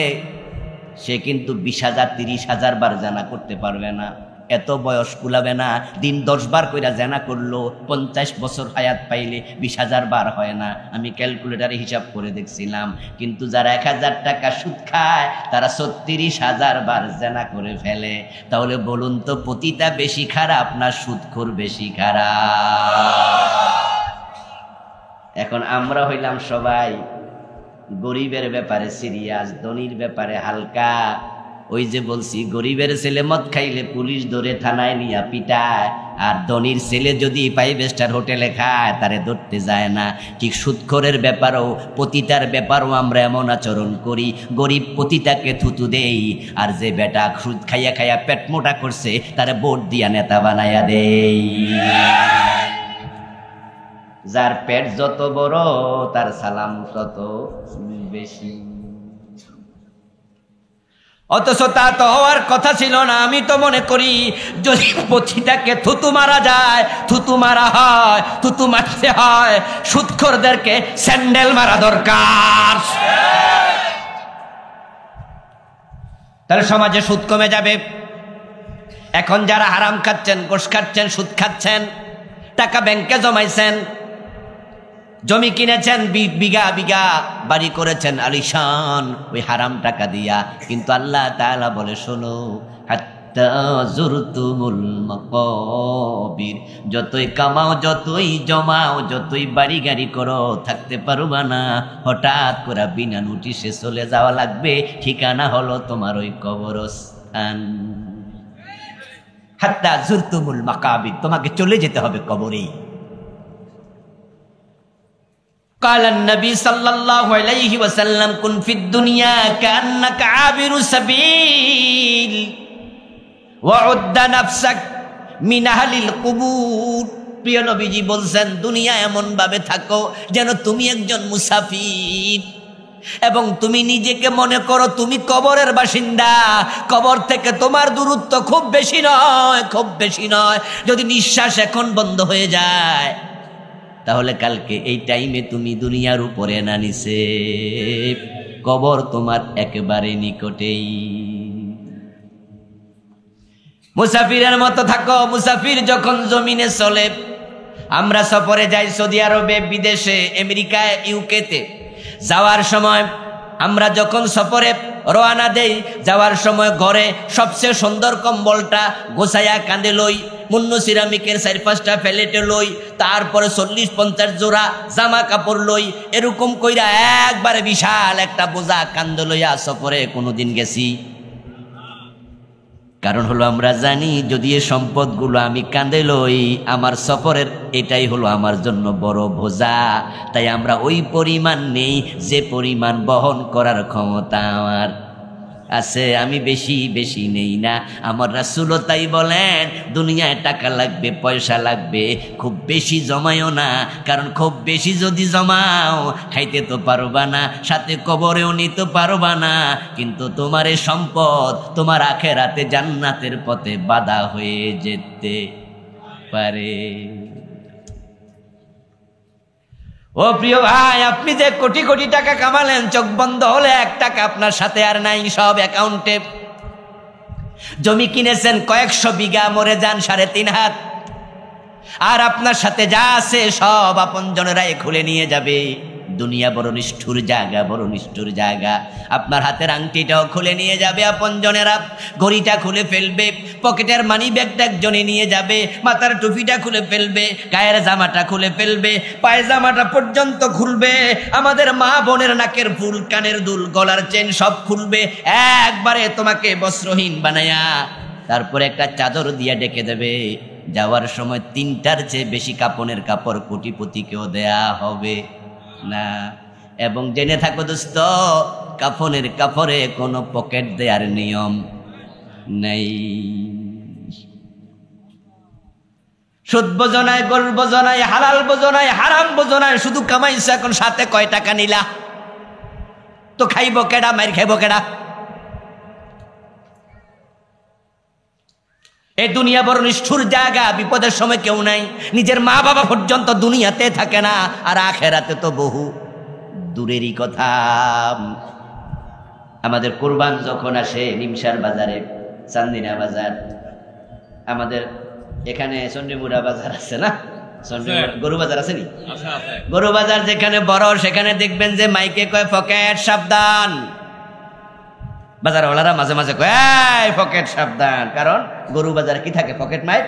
সে কিন্তু 20,000 30,000 বার জানা করতে পারবে না, এত বয়স কুলাবে না। দিন 10 বার কইরা জানা করলো, 50 বছর হায়াত পাইলে 20,000 বার হয় না। আমি ক্যালকুলেটারে হিসাব করে দেখছিলাম, কিন্তু যারা 1000 টাকা সুদ খায় তারা 36,000 বার জানা করে ফেলে। তাহলে বলুন তো, পতিতা বেশি খারাপ না সুদখোর বেশি খারাপ? এখন আমরা হইলাম সবাই গরিবের ব্যাপারে সিরিয়াস, ধনীর ব্যাপারে হালকা। ওই যে বলছি, গরিবের ছেলে মদ খাইলে পুলিশ ধরে থানায় নিয়ে পিটায়, আর ধনীর ছেলে যদি 5 স্টার হোটেলে খায় তারে ধরতে যায় না। ঠিক সুদখোরের ব্যাপারও, পতিতার ব্যাপারও আমরা এমন আচরণ করি, গরিব পতিতাকে থুতু দেই, আর যে বেটা সুদ খাইয়া খাইয়া পেট মোটা করছে তারে ভোট দিয়া নেতা বানাইয়া দেই। যার পেট যত বড় তার সালাম তত বেশি। অথচ তা তো হওয়ার কথা ছিল না। আমি তো মনে করি যদি পতিতাকে থুতু মারা যায়, থুতু মারা হয়, থুতু মারতে হয়, সুদখোরদেরকে স্যান্ডেল মারা দরকার। তাহলে সমাজে সুদ কমে যাবে। এখন যারা হারাম খাচ্ছেন, ঘুষ খাচ্ছেন, সুদ খাচ্ছেন, টাকা ব্যাংকে জমাইছেন, জমি কিনেছেন, বিঘা বিঘা বাড়ি করেছেন আলিশান ওই হারাম টাকা দিয়া, কিন্তু আল্লাহ তাআলা বলে, শোনো, হাত্তা যুরতুমুল মাকাবির, যতই কামাও, যতই জমাও, যতই বাড়ি গাড়ি করো, থাকতে পারবা না। হঠাৎ করে বিনা নোটিশে চলে যাওয়া লাগবে, ঠিকানা হলো তোমার ওই কবরস্থান। হাত্তা যুরতুমুল মাকাবির, তোমাকে চলে যেতে হবে কবরেই। قال النبي صلى الله عليه وسلم كن في الدنيا كأنك عابر سبيل وعد نفسك من أهل القبور। প্রিয় নবীজি বলছেন, দুনিয়া এমন ভাবে থাকো যেন তুমি একজন মুসাফির, এবং তুমি নিজেকে মনে করো তুমি কবরের বাসিন্দা। কবর থেকে তোমার দূরত্ব খুব বেশি নয়, খুব বেশি নয়। যদি নিঃশ্বাস এখন বন্ধ হয়ে যায়, তাহলে কালকে এই টাইমে তুমি দুনিয়ার উপরে না নিছে, কবর তোমার একেবারে নিকটেই। মুসাফিরের মতো থাকো। মুসাফির যখন জমিনে চলে, আমরা সফরে যাই সৌদি আরবে, বিদেশে, আমেরিকায়, ইউকেতে, যাওয়ার সময় আমরা যখন সফরে রওনা দেই, যাওয়ার সময় ঘরে সবচেয়ে সুন্দর কম্বলটা গোছায়া কাঁধে লই, মুন্নু সিরামিকের 4-5টা প্যালেটে লই, তারপরে 40-50 জোড়া জামা কাপড় লই, এরকম কইরা একবারে বিশাল একটা বোঝা কাঁধে লইয়া সফরে কোনোদিন গেছি? কারণ হলো আমরা জানি যদি এই সম্পদগুলো আমি কাঁধে লই, আমার সফরের এটাই হলো আমার জন্য বড় বোঝা। তাই আমরা ওই পরিমাণ নেই যে পরিমাণ বহন করার ক্ষমতা আমার আছে। আমি বেশি বেশি নেই না। আমার রাসূলও তাই বলেন, দুনিয়ায় টাকা লাগবে, পয়সা লাগবে, খুব বেশি জমায়ও না, কারণ খুব বেশি যদি জমাও খাইতে তো পারবা না, সাথে কবরেও নিতে পারবা না। কিন্তু তোমার এই সম্পদ তোমার আখিরাতে জান্নাতের পথে বাধা হয়ে যেতে পারে। ও প্রিয় ভাই, আপনি যে কোটি কোটি টাকা কামালেন, চোখ বন্ধ হলে 1 টাকা আপনার সাথে আর নাই, সব অ্যাকাউন্টে। জমি কিনেছেন কয়েকশো বিঘা, মরে যান 3.5 হাত, আর আপনার সাথে যা আছে সব আপনজনেরাই খুলে নিয়ে যাবে। দুনিয়া বড় নিষ্ঠুর জায়গা, বড় নিষ্ঠুর জায়গা। আপনার হাতের আংটিটাও খুলে নিয়ে যাবে আপনজনেরা, ঘড়িটা খুলে ফেলবে, পকেটের মানি ব্যাগটা একজনে নিয়ে যাবে, মাথার টুপিটা খুলে ফেলবে, গায়ের জামাটা খুলে ফেলবে, পায়জামাটা পর্যন্ত খুলবে, আমাদের মা বোনের নাকের ফুল, কানের দুল, গলার চেন সব খুলবে, একবারে তোমাকে বস্ত্রহীন বানায়া তারপরে একটা চাদর দিয়া ডেকে দেবে। যাওয়ার সময় 3টার চেয়ে বেশি কাপনের কাপড় কোটিপতিকেও দেয়া হবে না। এবং জেনে থাকো দোস্ত, কাফনের কাপড়ে কোনো পকেট দেওয়ার নিয়ম নেই। সুদ বোঝো নাই, গরুর বোঝো নাই, হালাল বোঝো নাই, হারাম বোঝো নাই, শুধু কামাইছো। এখন সাথে কয় টাকা নিলা? তো খাইব কেডা, মাইর খাইব কেডা? এই দুনিয়া বড় নিষ্ঠুর জায়গা, বিপদের সময় কেউ নাই। নিজের মা বাবা পর্যন্ত দুনিয়াতে থাকে না, আর আখেরাতে তো বহু দূরেরই কথা। আমাদের কুরবান যখন আসে নিমসার বাজারে, চান্দিনা বাজার, আমাদের এখানে চন্ডীমুড়া বাজার আছে না, গরু বাজার আছে নি? গরু বাজার যেখানে বড়, সেখানে দেখবেন যে মাইকে কয় পকেট সাবধান। বাজারওয়ালারা মাঝে মাঝে কয় পকেট সাবধান, কারণ গরু বাজারে কি থাকে? পকেট মাইর।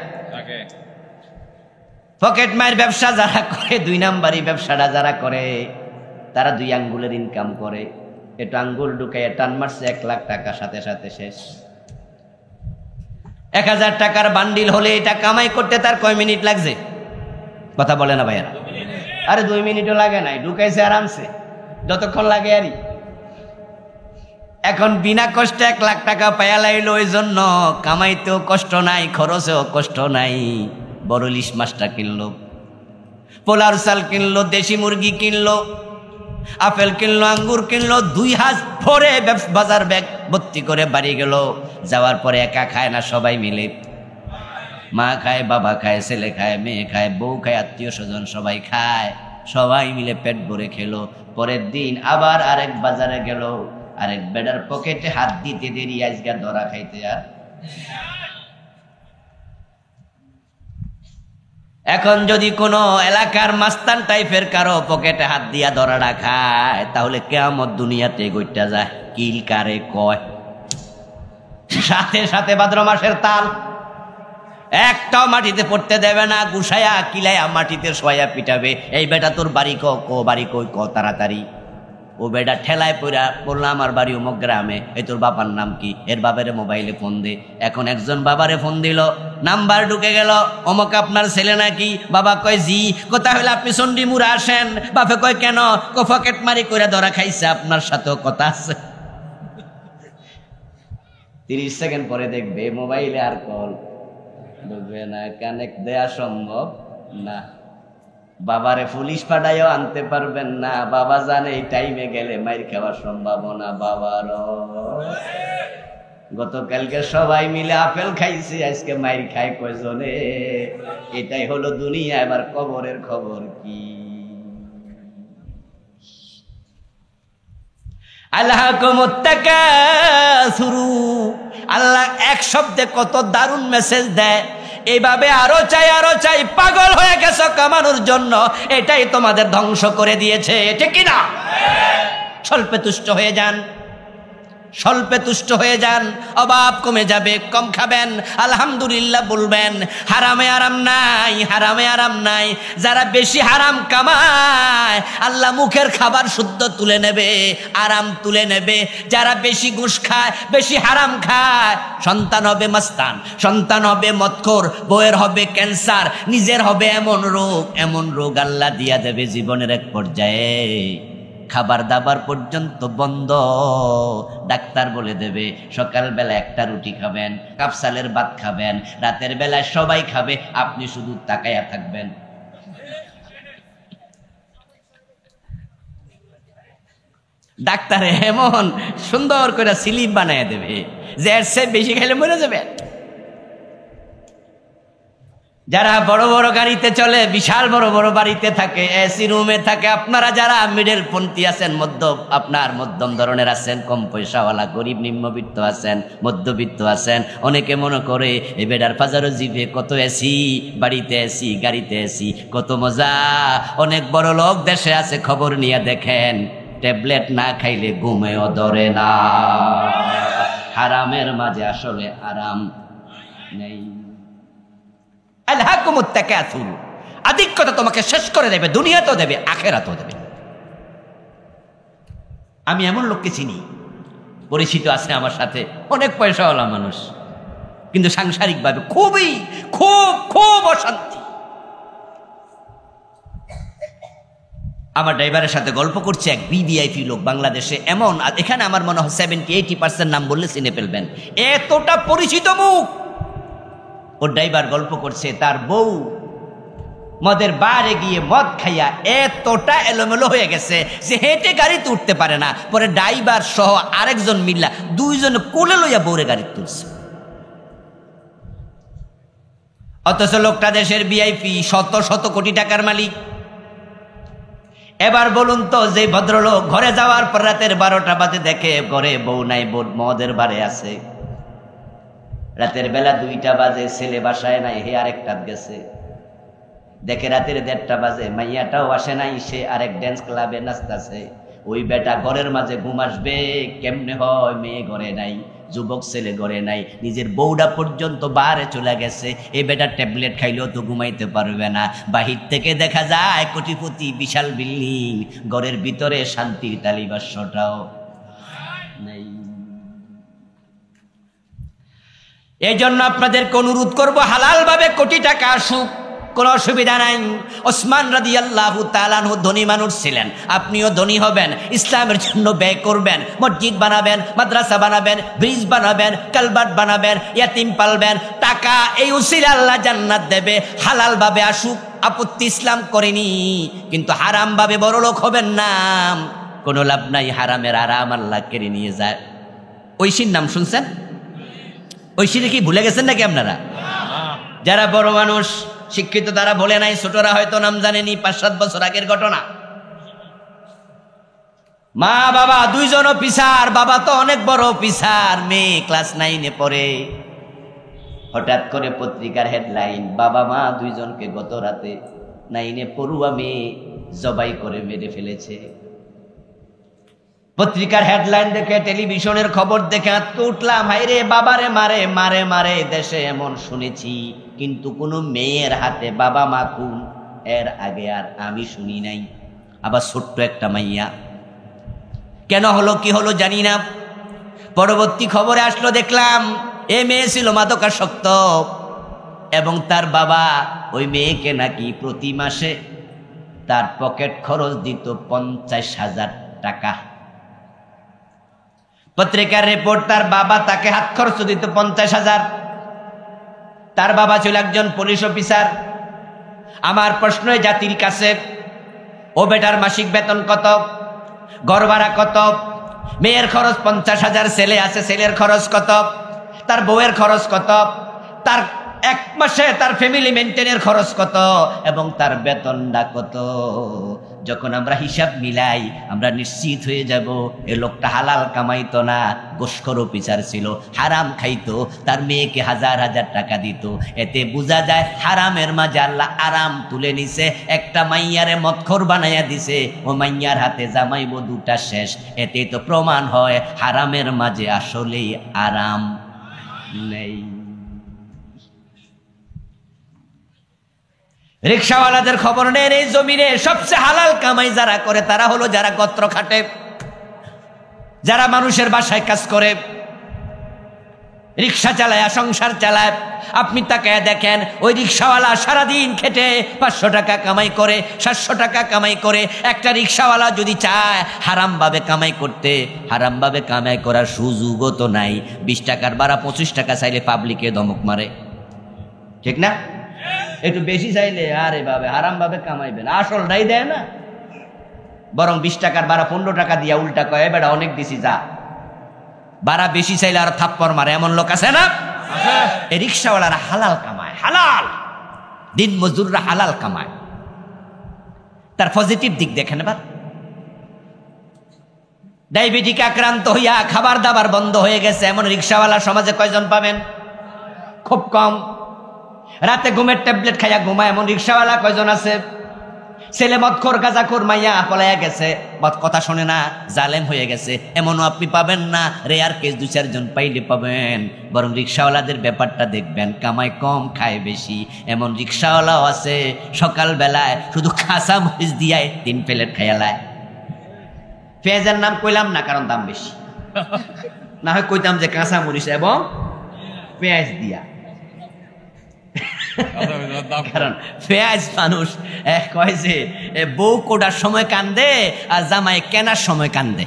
পকেট মাইর ব্যবসা যারা করে, 2 নাম্বারি ব্যবসাটা যারা করে, তারা 2 আঙ্গুলের ইনকাম করে। একটু আঙ্গুল ঢুকাইয়া টান মারছে, 1 লাখ টাকা সাথে সাথে শেষ। 1000 টাকার বান্ডিল হলে এটা কামাই করতে তার কয় মিনিট লাগছে? কথা বলে না ভাইয়ারা? আরে 2 মিনিটও লাগে নাই, ঢুকাইছে আরামসে, যতক্ষণ লাগে আরই। এখন বিনা কষ্টে 1 লাখ টাকা পায়া লাইলো, ওই জন্য কামাইতেও কষ্ট নাই, খরচেও কষ্ট নাই। বড় ইলিশ মাছটা কিনলো, পোলার চাল কিনলো, দেশি মুরগি কিনলো, আপেল কিনলো, আঙ্গুর কিনলো, 2 হাত ভরে বাজার ব্যাগ ভর্তি করে বাড়ি গেল। যাওয়ার পরে একা খায় না, সবাই মিলে, মা খায়, বাবা খায়, ছেলে খায়, মেয়ে খায়, বউ খায়, আত্মীয় স্বজন সবাই খায়। সবাই মিলে পেট ভরে খেলো। পরের দিন আবার আরেক বাজারে গেল, আরেক বেডার পকেটে হাত দিতে দেরি, আজকে ধরা খাইতে। আর এখন যদি কোনো এলাকার মাস্তান টাইপের কারো পকেটে হাত দিয়া ধরাটা খায়, তাহলে কিয়ামত দুনিয়াতে গইটা যায়। কিল কারে কয়? সাথে সাথে ভাদ্র মাসের তাল, একটাও মাটিতে পড়তে দেবে না, গুছায়া কিলাইয়া মাটিতে শোয়া পিটাবে। এই বেটা তোর বাড়ি কো বাড়ি কই ক তাড়াতাড়ি। ও বেটা ঠেলায় পড়া বললো আমার বাড়ি অমুক গ্রামে, এই তোর বাবার নাম কি? এর বাবারে মোবাইলে ফোন দে। এখন একজন বাবারে ফোন দিল, নাম্বার ঢুকে গেল, অমুক আপনার ছেলে নাকি? বাবা কয় জি। কথা হলে আপনি চন্ডীমুড়া আসেন। বাপে কয় কেন? পকেট মারি করে ধরা খাইছে, আপনার সাথেও কথা আছে। 30 সেকেন্ড পরে দেখবে মোবাইলে আর কল ঢুকবে না, কানেক্ট দেয়া সম্ভব না। বাবারে পুলিশ পাঠাইও আনতে পারবেন না। বাবা জানে এই টাইমে গেলে মাইর খাওয়ার সম্ভাবনা বাবারও। গতকালকে সবাই মিলে আপেল খাইছে, আজকে মাইর খায় কয়জনে? এটাই হলো দুনিয়া। এবার কবরের খবর কি? আল্লাহকুমুত তাকাসুরু। আল্লাহ এক শব্দে কত দারুণ মেসেজ দেয়। এইভাবে আরো চাই, পাগল হয়ে গেছো কামানোর জন্য, এটাই তোমাদের ধ্বংস করে দিয়েছে, ঠিক কিনা? স্বল্পে তুষ্ট হয়ে যান, স্বল্পে তুষ্ট হয়ে যান, অভাব কমে যাবে, কম খাবেন, আলহামদুলিল্লাহ বলবেন। হারামে আরাম নাই, হারামে আরাম নাই। যারা বেশি হারাম কামায়, আল্লাহ মুখের খাবার শুদ্ধ তুলে নেবে, আরাম তুলে নেবে। যারা বেশি ঘুষ খায়, বেশি হারাম খায়, সন্তান হবে মাস্তান, সন্তান হবে মদখোর, বউয়ের হবে ক্যান্সার, নিজের হবে এমন রোগ আল্লাহ দিয়া দেবে জীবনের এক পর্যায়ে। খাবার দাবার পর্যন্ত বন্ধ। ডাক্তার বলে দেবে সকালবেলা 1টা রুটি খাবেন, কাপসালের ভাত খাবেন, রাতের বেলায় সবাই খাবে, আপনি শুধু তাকায়া থাকবেন। ডাক্তার এমন সুন্দর করে স্লিপ বানায় দেবে যে এর চেয়ে বেশি খেলে মরে যাবে। যারা বড় বড় গাড়িতে চলে, বিশাল বড় বড় বাড়িতে থাকে, এসি রুমে থাকে, আপনারা যারা মিডল পন্থী আছেন, মধ্যম ধরনের আছেন, কম পয়সাওয়ালা, গরিব নিম্নবিত্ত আছেন, মধ্যবিত্ত আছেন, অনেকে মনে করে এই বেডার ফাজারো জিভে কত এসি, বাড়িতে এসি, গাড়িতে এসি, কত মজা। অনেক বড় লোক দেশে আছে, খবর নিয়ে দেখেন, ট্যাবলেট না খাইলে ঘুমেও ধরে না। হারামের মাঝে আসলে আরাম নেই। আল্লাহকুমুত তাকাসুর, আধিক্যতা তোমাকে শেষ করে দেবে, দুনিয়াতেও দেবে, আখিরাতেও দেবে। আমি এমন লোককে চিনি, পরিচিত আছে আমার সাথে, অনেক পয়সাওয়ালা মানুষ, কিন্তু সাংসারিকভাবে খুব অশান্তি। আমার ড্রাইভারের সাথে গল্প করছে এক ভিভিআইপি লোক বাংলাদেশে, এমন এখানে আমার মনে হয় 70-80% নাম বললে চিনে ফেলবেন, এতটা পরিচিত মুখ। ওর ড্রাইভার গল্প করছে তার বউ মদের বারে গিয়ে মদ খাইয়া এতটা এলোমেলো হয়ে গেছে যে হেঁটে গাড়িতে উঠতে পারে না। পরে ড্রাইভার সহ আরেকজন মিল্লা দুইজন কোলে লইয়া বউরে গাড়ি তুলছে। অথচ লোকটা দেশের ভিআইপি, শত শত কোটি টাকার মালিক। এবার বলুন তো, যে ভদ্রলোক ঘরে যাওয়ার পর রাতের 12টা বাজে দেখে ঘরে বউ নাই, বউ মদের বারে আছে। রাতের বেলা 2টা বাজে ছেলে বাসায় নাই, হে আরেকটা গেছে। দেখে রাতের 1:30টা বাজে মাইয়াটাও আসে নাই, সে আরেক ড্যান্স ক্লাবে নাচতেছে। ওই বেটা ঘরের মাঝে ঘুম আসবে কেমনে হয়? মেয়ে ঘরে নাই, যুবক ছেলে ঘরে নাই, নিজের বউডা পর্যন্ত বারে চলে গেছে। এই বেটা ট্যাবলেট খাইলেও তো ঘুমাইতে পারবে না। বাহির থেকে দেখা যায় কোটিপতি, বিশাল বিল্ডিং, ঘরের ভিতরে শান্তির তালিবাস্যটাও নেই। এই জন্য আপনাদেরকে অনুরোধ করব, হালাল ভাবে কোটি টাকা আসুক, কোনো অসুবিধা নাই। ওসমান রাদিয়াল্লাহু তাআলা আনহু ধনী মানুষ ছিলেন, আপনিও ধনী হবেন, ইসলামের জন্য ব্যয় করবেন, মসজিদ বানাবেন, মাদ্রাসা বানাবেন, ব্রিজ বানাবেন, কালভার্ট বানাবেন, ইয়াতিম পালবেন। টাকা এই উসিলা আল্লাহ জান্নাত দেবে। হালাল ভাবে আসুক, আপত্তি ইসলাম করেনি, কিন্তু হারাম ভাবে বড়লোক হবেন না, কোনো লাভ নাই। হারামের আরাম আল্লাহ কেড়ে নিয়ে যায়। ঐশীর নাম শুনছেন? ঐশীরে কি ভুলে গেছেন নাকি আপনারা? যারা বড় মানুষ, শিক্ষিত, তারা বলে নাই, ছোটরা হয়তো নাম জানেনি। 5-7 বছর আগের ঘটনা। মা বাবা দুইজন অফিসার, বাবা তো অনেক বড় অফিসার, মেয়ে ক্লাস 9-এ পড়ে। হঠাৎ করে পত্রিকার হেডলাইন, বাবা মা দুইজনকে গত রাতে 9-এ পড়ুয়া মেয়ে জবাই করে মেরে ফেলেছে। পত্রিকার হেডলাইন দেখে, টেলিভিশনের খবর দেখে আঁতকে উঠলাম, হায়রে বাবারে মারে মারে মারে। দেশে এমন শুনেছি, কিন্তু কোনো মেয়ের হাতে বাবা মা খুন এর আগে আর আমি শুনি নাই। আবার ছোট্ট একটা মাইয়া, কেন হলো কি হলো জানি না। পরবর্তী খবরে আসলো, দেখলাম এ মেয়ে ছিল মাদকাসক্ত, এবং তার বাবা ওই মেয়েকে নাকি প্রতি মাসে তার পকেট খরচ দিত 50,000 টাকা। পত্রিকার রিপোর্ট, তার বাবা তাকে হাত খরচ দিত 50,000। তার বাবা ছিল একজন পুলিশ অফিসার। আমার প্রশ্ন জাতির কাছে, ও বেটার মাসিক বেতন কত, ঘর ভাড়া কত, মেয়ের খরচ 50,000, ছেলে আছে, ছেলের খরচ কত, তার বউয়ের খরচ কত, তার এক মাসে তার ফ্যামিলি মেনটেনের খরচ কত, এবং তার বেতনটা কত। যখন আমরা হিসাব মিলাই, আমরা নিশ্চিত হয়ে যাব এ লোকটা হালাল কামাইতো না, ঘুষখোর অফিসার ছিল, হারাম খাইতো, তার মেয়েকে 1000 টাকা দিত। এতে বোঝা যায় হারামের মাঝে আল্লাহ আরাম তুলে নিছে। একটা মাইয়ারে মদখোর বানাইয়া দিছে, ও মাইয়ার হাতে জামাইবো 2টা শেষ। এতে তো প্রমাণ হয় হারামের মাঝে আসলেই আরাম নেই। রিক্সাওয়ালাদের খবর নেন, এই জমিনে সবচেয়ে হালাল কামাই যারা করে তারা হলো যারা গত্র খাটে, যারা মানুষের বাসায় কাজ করে, রিক্সা চালায়, সংসার চালায়। আপনি তাকায় দেখেন, ওই রিক্সাওয়ালা সারাদিন খেটে 500 টাকা কামাই করে, 700 টাকা কামাই করে। একটা রিক্সাওয়ালা যদি চায় হারাম ভাবে কামাই করতে, হারাম ভাবে কামাই করার সুযোগও তো নাই। 20 টাকার ভাড়া 25 টাকা চাইলে পাবলিকে ধমক মারে, ঠিক না? একটু বেশি চাইলে আরে ভাবে হারাম ভাবে কামাইবেন, আসলটাই দেয় না। বরং 20 টাকার ভাড়া 15 টাকা দিয়া উল্টা কয়, বেটা অনেক দিছি, যা। ভাড়া বেশি চাইলে আর থাপ্পড় মারে, এমন লোক আছে না? এই রিক্সাওয়ালারা হালাল কামায়, হালাল, দিন মজদুররা হালাল কামায়। তার পজিটিভ দিক দেখেন। এবার ডায়াবেটিক আক্রান্ত হইয়া খাবার দাবার বন্ধ হয়ে গেছে এমন রিক্সাওয়ালা সমাজে কয়জন পাবেন? খুব কম। রাতে ঘুমের ট্যাবলেট খাইয়া ঘুমায় এমন রিক্সাওয়ালা কয়জন আছে? ছেলে মদখোর, গাঁজাখোর, মাইয়া পলাইয়া গেছে, মদ কথা শোনে না, জালেম হয়ে গেছে, এমনও আপনি পাবেন না। রেয়ার কেস 2-4 জন পাইলে পাবেন। বরং রিক্সাওয়ালাদের ব্যাপারটা দেখবেন, কামাই কম খায় বেশি। এমন রিক্সাওয়ালাও আছে সকাল বেলায় শুধু কাঁচা মরিচ দিয়ায় 3 প্লেট খাইয়ালায়। পেঁয়াজের নাম কইলাম না, কারণ দাম বেশি, না হয় কইতাম যে কাঁচা মরিচ এবং পেঁয়াজ দিয়া। কারণ পেঁয়াজ মানুষ কয় যে বউ কোটার সময় কান্দে আর জামাই কেনার সময় কান্দে।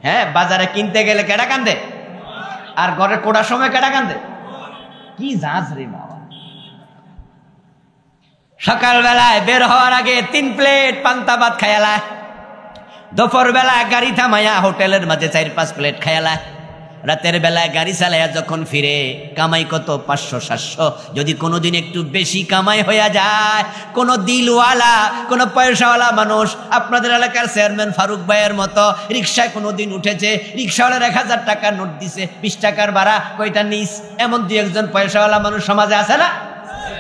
হ্যাঁ, বাজারে কিনতে গেলে কেডা কান্দে আর ঘরে কোটার সময় কেডা কান্দে। কি জাজ রে বাবা। সকালবেলায় বের হওয়ার আগে 3 প্লেট পান্তা ভাত খায়ালায়, দুপুর বেলায় গাড়ি থামাইয়া হোটেলের মাঝে 4-5 প্লেট খায়ালায়, রাতের বেলায় গাড়ি চালাইয়া যখন ফিরে কামাই কত 500-700। যদি কোনোদিন একটু বেশি কামাই হইয়া যায়, কোনো দিলওয়ালা কোনো পয়সাওয়ালা মানুষ আপনাদের এলাকার চেয়ারম্যান ফারুক ভাইয়ের মতো রিক্সায় কোনোদিন উঠেছে, রিক্সাওয়ালার 1000 টাকার নোট দিছে, 20 টাকার ভাড়া কয়টা নিস, এমন 2-1 পয়সাওয়ালা মানুষ সমাজে আছে না?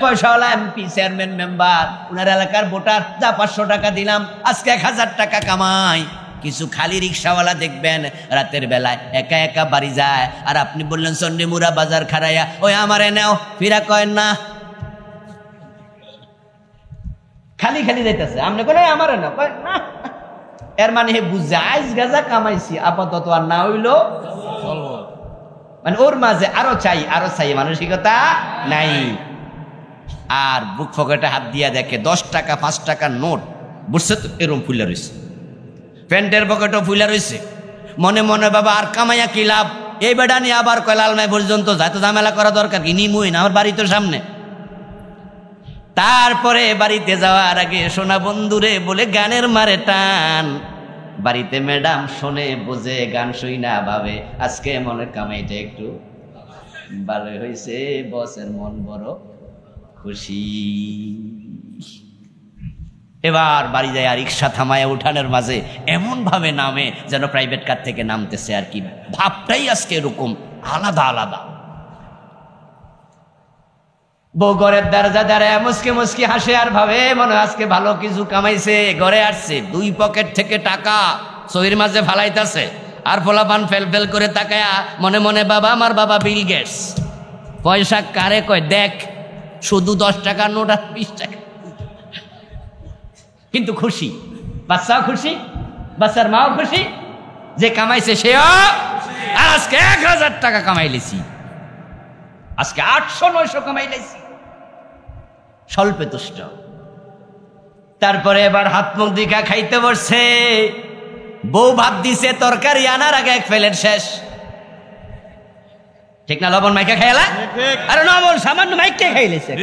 পয়সাওয়ালা এমপি, চেয়ারম্যান, মেম্বার, উনার এলাকার ভোটার, যা 500 টাকা দিলাম, আজকে 1000 টাকা কামাই। কিছু খালি রিক্সাওয়ালা দেখবেন রাতের বেলায় একা একা বাড়ি যায়, আর আপনি বললেন চন্ডিমুড়া বাজার খারাইয়া ওই আমারে নেও, ফিরা কয়েন না, খালি খালি যাইতেছে। আপনি বলে আমারে নাও, না। এর মানে হে বুঝছে আইস গাজা কামাইছি, আপাতত আর না হইলো, মানে ওর মাঝে আরো চাই আরো চাই মানসিকতা নাই। আর বুক পকেটে হাত দিয়া দেখে 10 টাকা 5 টাকার নোট, বুঝছে তো, এরম ফুলা রয়েছে, প্যান্টের পকেটও ফুলা রয়েছে। মনে মনে বাবা আর কামাইয়া কি লাভ, এই বেড়া নিয়ে আবার কয় লালমাই পর্যন্ত যায়, তো ঝামেলা করা দরকার কি, নিমুই না, আমার বাড়ি তো সামনে। তারপরে বাড়িতে যাওয়ার আগে সোনা বন্ধুরে বলে গানের মারে টান, বাড়িতে ম্যাডাম শোনে বোঝে, গান শুই না ভাবে আজকে মনে কামাইটা একটু ভালো হয়েছে, বসের মন বড় খুশি। এবার বাড়ি যায় আর রিক্সা থামায় উঠানের মাঝে এমন ভাবে নামে যেন প্রাইভেট কার থেকে নামতেছে, আর কি ভাবটাই আজকে এরকম আলাদা আলাদা। বউ ঘরের দরজা দাঁড়ায় মুসকে মুসকি হাসে আর ভাবে মনে আজকে ভালো কিছু কামাইছে, ঘরে আসছে 2 পকেট থেকে টাকা সহির মাঝে ফালাইতেছে, আর পোলাপান ফেল ফেল করে তাকায়া মনে মনে বাবা আমার বাবা বিল গেটস, পয়সা কারে কয় দেখ, শুধু 10 টাকার নোট আর 20 টাকা, কিন্তু খুশি, বাচ্চাও খুশি, বাচ্চার মাও খুশি, যে কামাইছে সেও। আর আজকে 1000 টাকা কামাই লেছি, আজকে 800-900 কামাই লেছি, স্বল্পে তুষ্ট। তারপরে এবার হাত মুখ দিকা খাইতে বসছে, বউ ভাত দিছে, তরকারি আনার আগে 1 প্লেট শেষ, ঠিক না? লবণ মাইকা খাইলা, আরে লবণ সামান্য মাইকে খাইলেছে।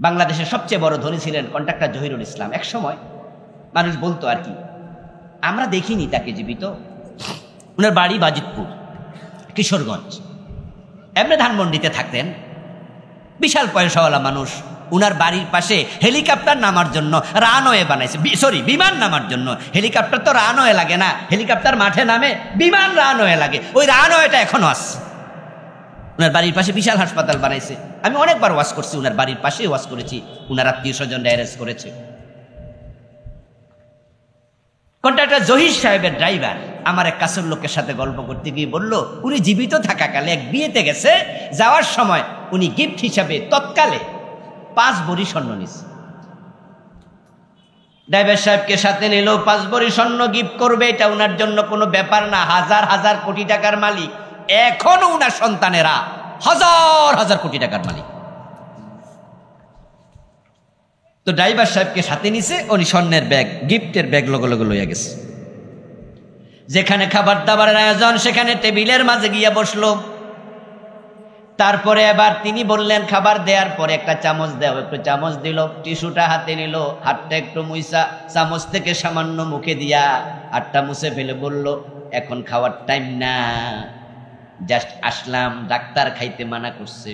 বাংলাদেশের সবচেয়ে বড় ধনী ছিলেন কন্ট্রাক্টর জহিরুল ইসলাম। এক সময় মানুষ বলতো আর কি, আমরা দেখিনি তাকে জীবিত, উনার বাড়ি বাজিতপুর, কিশোরগঞ্জ, এমনি ধানমন্ডিতে থাকতেন, বিশাল পয়সাওয়ালা মানুষ। উনার বাড়ির পাশে হেলিকপ্টার নামার জন্য রানওয়ে বানাইছে, সরি বিমান নামার জন্য। হেলিকপ্টার তো রানওয়ে লাগে না, হেলিকপ্টার মাঠে নামে, বিমান রানওয়ে লাগে, ওই রানওয়েটা এখনো আছে। উনার বাড়ির পাশে বিশাল হাসপাতাল বানাইছে। আমি অনেকবার ওয়াজ করছি, উনার বাড়ির পাশে ওয়াজ করেছি, উনার আত্মীয় স্বজন অ্যারেস্ট করেছে। কন্ট্রাক্টর জহির সাহেবের ড্রাইভার আমার এক কাছের লোকের সাথে গল্প করতে গিয়ে বলল, উনি জীবিত থাকাকালে এক বিয়েতে গেছে, যাওয়ার সময় উনি গিফট হিসাবে তৎকালে 5 ভরি স্বর্ণ নিছে। ড্রাইভার সাহেবকে সাথে নিল, 5 ভরি স্বর্ণ গিফট করবে, এটা উনার জন্য কোনো ব্যাপার না, হাজার হাজার কোটি টাকার মালিক, এখনো উনার সন্তানেরা হাজার হাজার কোটি টাকার মালিক। তো ড্রাইভার সাহেবকে সাথে নিছে, উনি স্বর্ণের ব্যাগ, গিফটের ব্যাগ লগে লগে লইয়া গেছে। যেখানে খাবার দাবারের আয়োজন সেখানে টেবিলের মাঝে গিয়া বসলো। তারপরে এবার তিনি বললেন, খাবার দেওয়ার পরে একটা চামচ দাও, একটু চামচ দিল, টিস্যুটা হাতে নিল, হাতটা একটু মুইসা চামচ থেকে সামান্য মুখে দিয়া হাতটা মুছে ফেলে বলল, এখন খাওয়ার টাইম না, জাস্ট আসলাম, ডাক্তার খাইতে মানা করছে,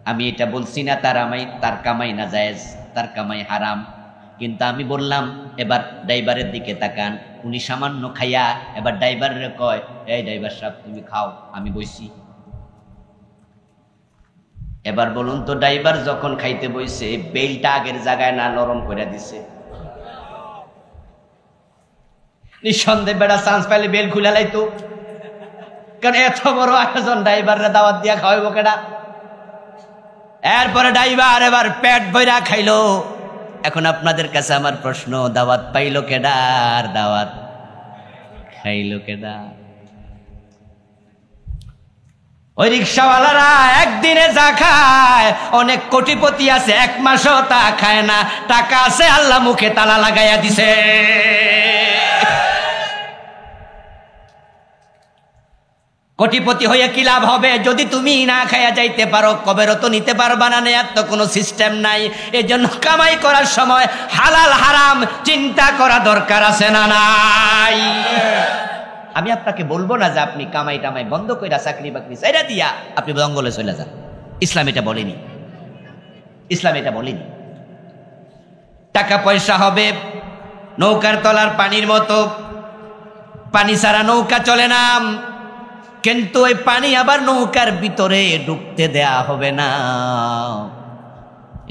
আমি এটা বলছি না তার কামাই না জায়েজ, তার কামাই হারাম, কিন্তু আমি বললাম। এবার ড্রাইভারের দিকে তাকান, উনি সামান্য খাইয়া এবার ড্রাইভারের কয়, এই ড্রাইভার সাহেব তুমি খাও, আমি বইছি। এবার বলুন তো, ড্রাইভার যখন খাইতে বইছে বেলটা আগের জায়গায় না নরম করে দিছে? নিঃসন্দেহে বেড়া চান্স পাইলে বেল খুলে লাইতো, কারণ এত বড় আয়োজন, ড্রাইভাররা দাওয়াত দিয়া খাওয়াইবো কেডা? এরপরে ড্রাইভার এবার পেট ভইরা খাইলো। এখন আপনাদের কাছে আমার প্রশ্ন, দাওয়াত পাইলো কেডা আর দাওয়াত খাইলো কেডা? ওই রিক্সাওয়ালারা একদিনে যা খায়, অনেক কোটিপতি আছে 1 মাসও তা খায় না। টাকা আছে, আল্লাহ মুখে তালা লাগাইয়া দিছে। কোটিপতি হয়ে কি লাভ হবে যদি তুমি না খাইয়া যাইতে পারো? কবেরও তো নিতে পারবা না, নেয়ার তো কোনো সিস্টেম নাই। এই জন্য কামাই করার সময় হালাল হারাম চিন্তা করা দরকার আছে না নাই? আমি আপনাকে বলবো না যে আপনি কামাই টামাই বন্ধ কইরা চাকরি বাকরি চাইরা দিয়া আপনি জঙ্গলে চলে যান। ইসলাম এটা বলেনি, ইসলাম এটা বলেনি। টাকা পয়সা হবে নৌকার তলার পানির মতো, পানি ছাড়া নৌকা চলে না। কিন্তু ওই পানি আবার নৌকার ভিতরে ঢুকতে দেয়া হবে না।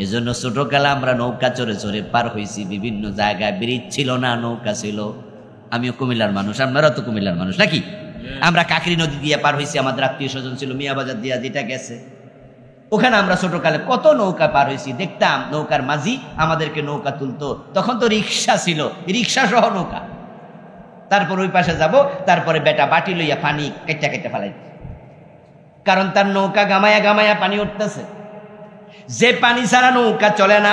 এজন্য ছোটকালে আমরা নৌকা চড়ে চড়ে পার হয়েছি বিভিন্ন জায়গায়। ব্রিজ ছিল না, নৌকা ছিল। আমিও কুমিল্লার মানুষ, আপনারা তো কুমিল্লার মানুষ নাকি? আমরা কাকরি নদী দিয়ে পার হয়েছি, আমাদের আত্মীয় স্বজন ছিল মিয়াবাজার দিয়া যেটা গেছে, ওখানে আমরা ছোটকালে কত নৌকা পার হয়েছি। দেখতাম নৌকার মাঝি আমাদেরকে নৌকা তুলতো। তখন তো রিক্সা ছিল, রিক্সা সহ নৌকা। তারপর ওই পাশে যাব, তারপরে বেটা বাটি লইয়া পানি কেটে কেটে ফেলাই, কারণ তার নৌকা গামায়া গামায়া পানি উঠতেছে। যে পানি ছাড়া নৌকা চলে না,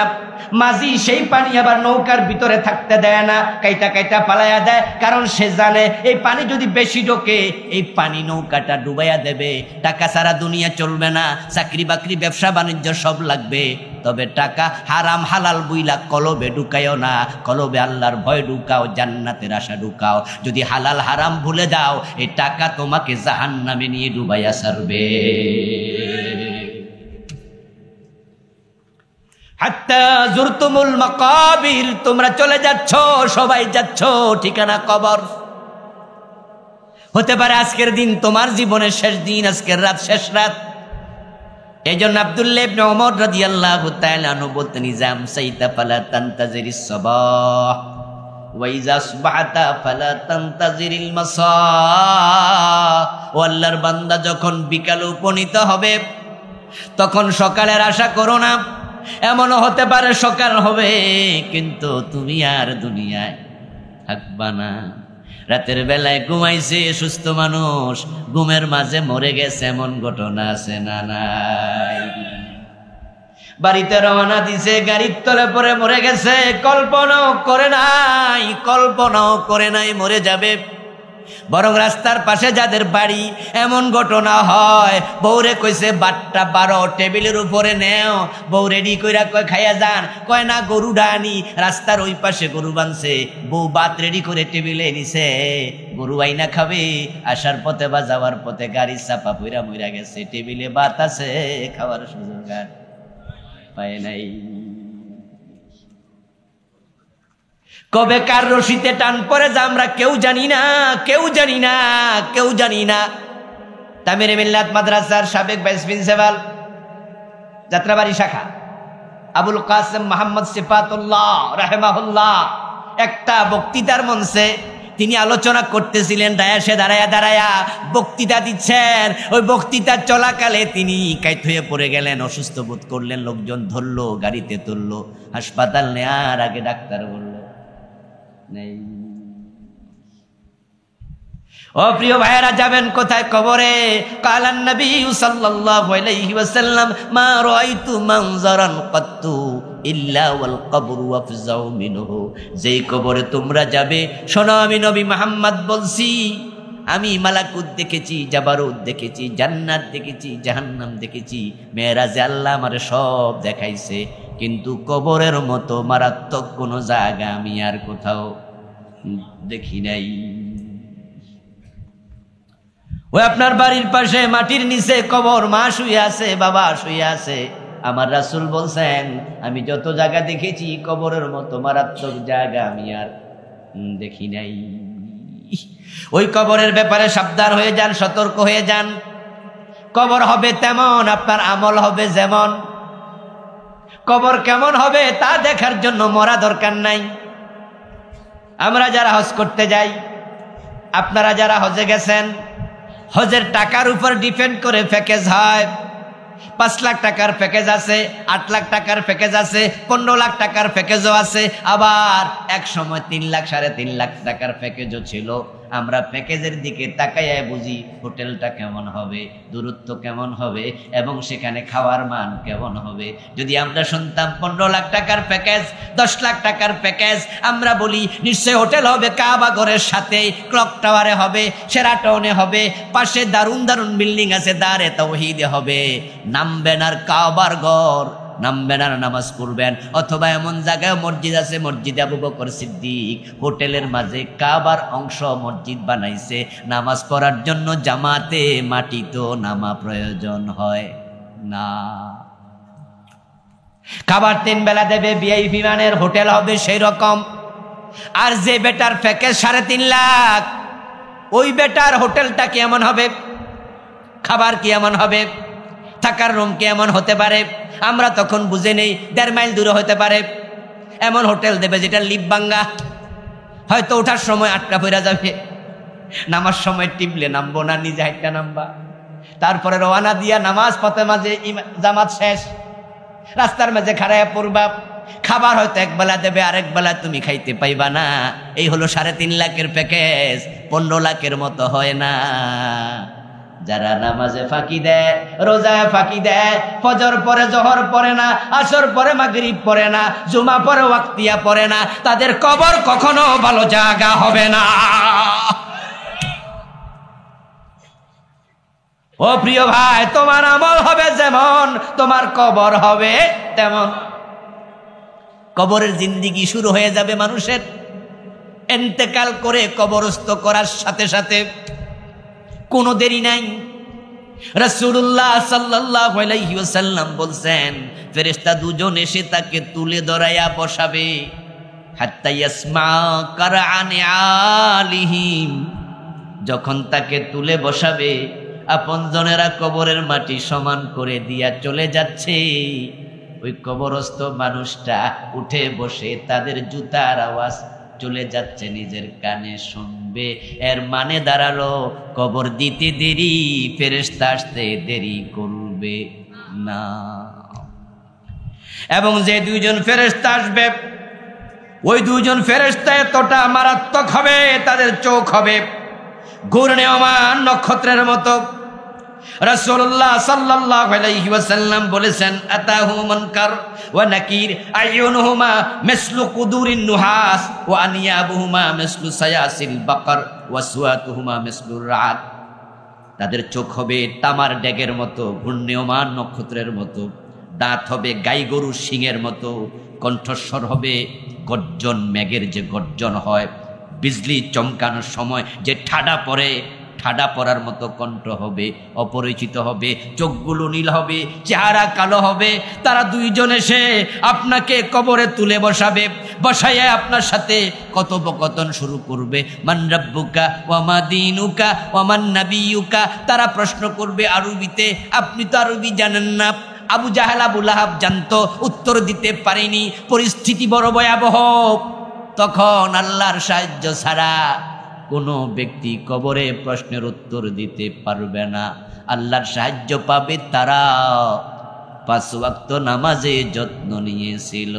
মাঝি সেই পানি আবার নৌকার ভিতরে থাকতে দেয় না, কাইটা কাইটা পালাইয়া দেয়। কারণ সে জানে এই পানি যদি বেশি ঢোকে এই পানি নৌকাটা ডুবাইয়া দেবে। টাকা ছাড়া দুনিয়া চলবে না, চাকরি বাকরি ব্যবসা বাণিজ্য সব লাগবে। তবে টাকা হারাম হালাল বুইলা কলবে ঢুকাইও না, কলবে আল্লাহর ভয় ঢুকাও, জান্নাতের আশা ঢুকাও। যদি হালাল হারাম ভুলে যাও এই টাকা তোমাকে জাহান্নামে নিয়ে ডুবাইয়া ছাড়বে। হাত্তা জুরতুমুল মাকাবির, তোমরা চলে যাচ্ছ, সবাই যাচ্ছ ঠিকানা কবর। হতে পারে আজকের দিন তোমার জীবনের শেষ দিন, আজকের রাত শেষ রাত। এই জন্য আব্দুল্লাহ ইবনে ওমর রাদিয়াল্লাহু তাআলা আনহু বলতেন, ইজাম সাইতা ফালা তানতাজিরিস সাবাহ ওয়া ইজা আসবাহতা ফালা তানতাজিরিল মাসা। ও আল্লাহর বান্দা, যখন বিকাল উপনীত হবে তখন সকালের আশা করো না। এমনও হতে পারে সকাল হবে কিন্তু তুমি আর দুনিয়ায় থাকবা না। রাতের বেলায় ঘুমাইছে সুস্থ মানুষ, ঘুমের মাঝে মরে গেছে, এমন ঘটনা আছে না নাই? বাড়িতে রওনা দিছে, গাড়ির তলে পরে মরে গেছে, কল্পনাও করে নাই মরে যাবে। বরং রাস্তার পাশে যাদের বাড়ি এমন ঘটনা হয়, বউরে কইছে বাটটা 12 টেবিলের উপরে নেও, বউ রেডি কইরা কয় খাইয়া যান, কয় না গরু ডানি। রাস্তার ওই পাশে গরু বানছে, বউ ভাত রেডি করে টেবিলে নিছে, গরু আইনা খাবে। আসার পথে বা যাওয়ার পথে গাড়ি চাপা পইরা মইরা গেছে, টেবিলে ভাত আছে, খাওয়ার সুযোগ আর পায় নাই। কবে কার রশিতে টান পরে যা আমরা কেউ জানি না। তামিরে মিল্লাত মাদ্রাসার সাবেক ভাইস প্রিন্সিপাল, যাত্রাবাড়ি শাখা, আবুল কাসেম মোহাম্মদ সিফাতুল্লাহ রাহিমাহুল্লাহ, একটা বক্তৃতার মঞ্চে তিনি আলোচনা করতেছিলেন, ডায়াসে দাঁড়ায়া বক্তৃতা দিচ্ছেন। ওই বক্তৃতা চলাকালে তিনি কাইত হয়ে পড়ে গেলেন, অসুস্থ বোধ করলেন। লোকজন ধরলো, গাড়িতে তুললো, হাসপাতাল নেয়ার আগে ডাক্তার বলল নেই। ও প্রিয় ভাইয়েরা, যাবেন কোথায়? কবরে। কালান নবী সাল্লাল্লাহু আলাইহি ওয়াসাল্লাম, মা রাআইতু মানজারান কাত্তু ইল্লা ওয়াল কবরু আফজাউ মিনহু। যেই কবরে তোমরা যাবে, শোনো আমি নবী মুহাম্মদ বলছি, আমি মালাকুত দেখেছি, জাবারুত দেখেছি, জান্নাত দেখেছি, জাহান্নাম দেখেছি। মেরাজে আল্লাহ আমারে সব দেখাইছে, কিন্তু কবরের মতো মারাত্মক কোনো জায়গা আমি আর কোথাও দেখি নাই। ওই আপনার বাড়ির পাশে মাটির নিচে কবর, মা শুয়ে আছে, বাবা শুয়ে আছে। আমার রাসূল বলছেন, আমি যত জায়গা দেখেছি কবরের মতো মারাত্মক জায়গা আমি আর দেখি নাই। ওই কবরের ব্যাপারে সাবধান হয়ে যান, সতর্ক হয়ে যান। কবর হবে তেমন, আপনার আমল হবে যেমন। কবর কেমন হবে তা দেখার জন্য মরা দরকার নাই। আমরা যারা হজ করতে যাই, আপনারা যারা হজে গেছেন, হজের টাকার উপর ডিপেন্ড করে প্যাকেজ হয়। 5 লাখ টাকার প্যাকেজ আছে, 8 লাখ টাকার প্যাকেজ আছে, 15 লাখ টাকার প্যাকেজও আছে, আবার এক সময় 3 লাখ 3.5 লাখ টাকার প্যাকেজও ছিল। আমরা প্যাকেজের দিকে তাকাইয়া বুঝি হোটেলটা কেমন হবে, দূরত্ব কেমন হবে এবং সেখানে খাওয়ার মান কেমন হবে। যদি আমরা শুনতাম 15 লাখ টাকার প্যাকেজ, 10 লাখ টাকার প্যাকেজ, আমরা বলি নিশ্চয় হোটেল হবে কাবা ঘরের সাথে, ক্লক টাওয়ারে হবে, শেরাটনে হবে, পাশে দারুণ দারুণ বিল্ডিং আছে, দারে তাওহীদে হবে। নামবেন আর কাবার ঘর, নামবেন আর নামাজ পড়বেন। অথবা এমন জায়গায় মসজিদ আছে, মসজিদে আবু বকর সিদ্দিক হোটেলের মাঝে কাবার অংশ মসজিদ বানাইছে, নামাজ পড়ার জন্য জামাতে মাটি তো নামা প্রয়োজন হয় না। খাবার 3 বেলা দেবে, ভিআইপি মানের হোটেল হবে সেই রকম। আর যে বেটার প্যাকেজ 3.5 লাখ, ওই বেটার হোটেলটা কেমন হবে, খাবার কি এমন হবে, থাকার রুম কি এমন হতে পারে, আমরা তখন বুঝে নেই। 1.5 মাইল দূরে হতে পারে এমন হোটেল দেবে যেটা লিপ ভাঙ্গা, হয়তো ওঠার সময় আটকা পড়া যাবে, নামার সময় টিপলে নামবো না, নিজে হাইটটা নামবা। তারপরে রওনা দিয়া নামাজ পথে মাঝে জামাত শেষ, রাস্তার মাঝে খাড়াইয়া পড়বা। খাবার হয়তো 1 বেলা দেবে, আরেক বেলা তুমি খাইতে পাইবা না। এই হলো 3.5 লাখের প্যাকেজ, 15 লাখের মতো হয় না। যারা নামাজে ফাঁকি দেয়, রোজায় ফাঁকি দেয়, ফজর পরে জোহর পড়ে না, আসর পরে মাগরিব পড়ে না, জুমা পরে ওয়াক্তিয়া পড়ে না, তাদের কবর কখনো ভালো জায়গা হবে না। ও প্রিয় ভাই, তোমার আমল হবে যেমন, তোমার কবর হবে তেমন। কবরের জিন্দেগি শুরু হয়ে যাবে মানুষের। ইন্তেকাল করে কবরস্থ করার সাথে সাথে কোনো দেরি নাই। রাসূলুল্লাহ সাল্লাল্লাহু আলাইহি ওয়াসাল্লাম বলছেন, ফেরেশতা দুজন এসে তাকে তুলে ধরাইয়া বসাবে, হাত্তা ইয়াসমা কারআন আলিহিম। যখন তাকে তুলে বসাবে, আপনজনেরা কবরের মাটি সমান করে দিয়া চলে যাচ্ছে, ওই কবরস্থ মানুষটা উঠে বসে তাদের জুতার আওয়াজ চলে যাচ্ছে নিজের কানে শুনবে। এর মানে দাঁড়ালো কবর দিতে দেরি, ফেরেশতা আসতে দেরি করবে না। এবং যে 2জন ফেরেশতা আসবে, ওই 2জন ফেরেশতা এতটা মারাত্মক হবে, তাদের চোখ হবে ঘূর্ণায়মান নক্ষত্রের মতো। রাসূলুল্লাহ সাল্লাল্লাহু আলাইহি ওয়াসাল্লাম বলেছেন, আতাহু মুনকার ওয়া নাকির, আইয়ুনহুমা মিসলু কুদুরিন নুহাস ওয়া আনিয়াবুহুমা মিসলু সায়াসিল বাকর ওয়া সুয়াতুহুমা মিসলুর রাত। তাদের চোখ হবে তামার ডেগের মতো, ঘূর্ণায়মান নক্ষত্রের মতো, দাঁত হবে গাই গরুর শিংয়ের মতো, কণ্ঠস্বর হবে গর্জন, মেঘের যে গর্জন হয়, বিজলি চমকানোর সময় যে ঠাডা পড়ে, ঠাডা পড়ার মতো কণ্ঠ হবে, অপরিচিত হবে, চোখগুলো নীল হবে, চেহারা কালো হবে। তারা 2জন এসে আপনাকে কবরে তুলে বসাবে, বসাইয়া আপনার সাথে কথোপকথন শুরু করবে। মান রাব্বুকা ওয়া মা দীনুকা ওয়া মান নাবিয়ুকা। তারা প্রশ্ন করবে আরবিতে, আপনি তো আরবি জানেন না। আবু জাহেল আবু লাহাব জানতো, উত্তর দিতে পারেনি, পরিস্থিতি বড় ভয়াবহ। তখন আল্লাহর সাহায্য ছাড়া কোনো ব্যক্তি কবরে প্রশ্নের উত্তর দিতে পারবে না। আল্লাহর সাহায্য পাবে তারা 5 ওয়াক্ত নামাজে যত্ন নিয়েছিল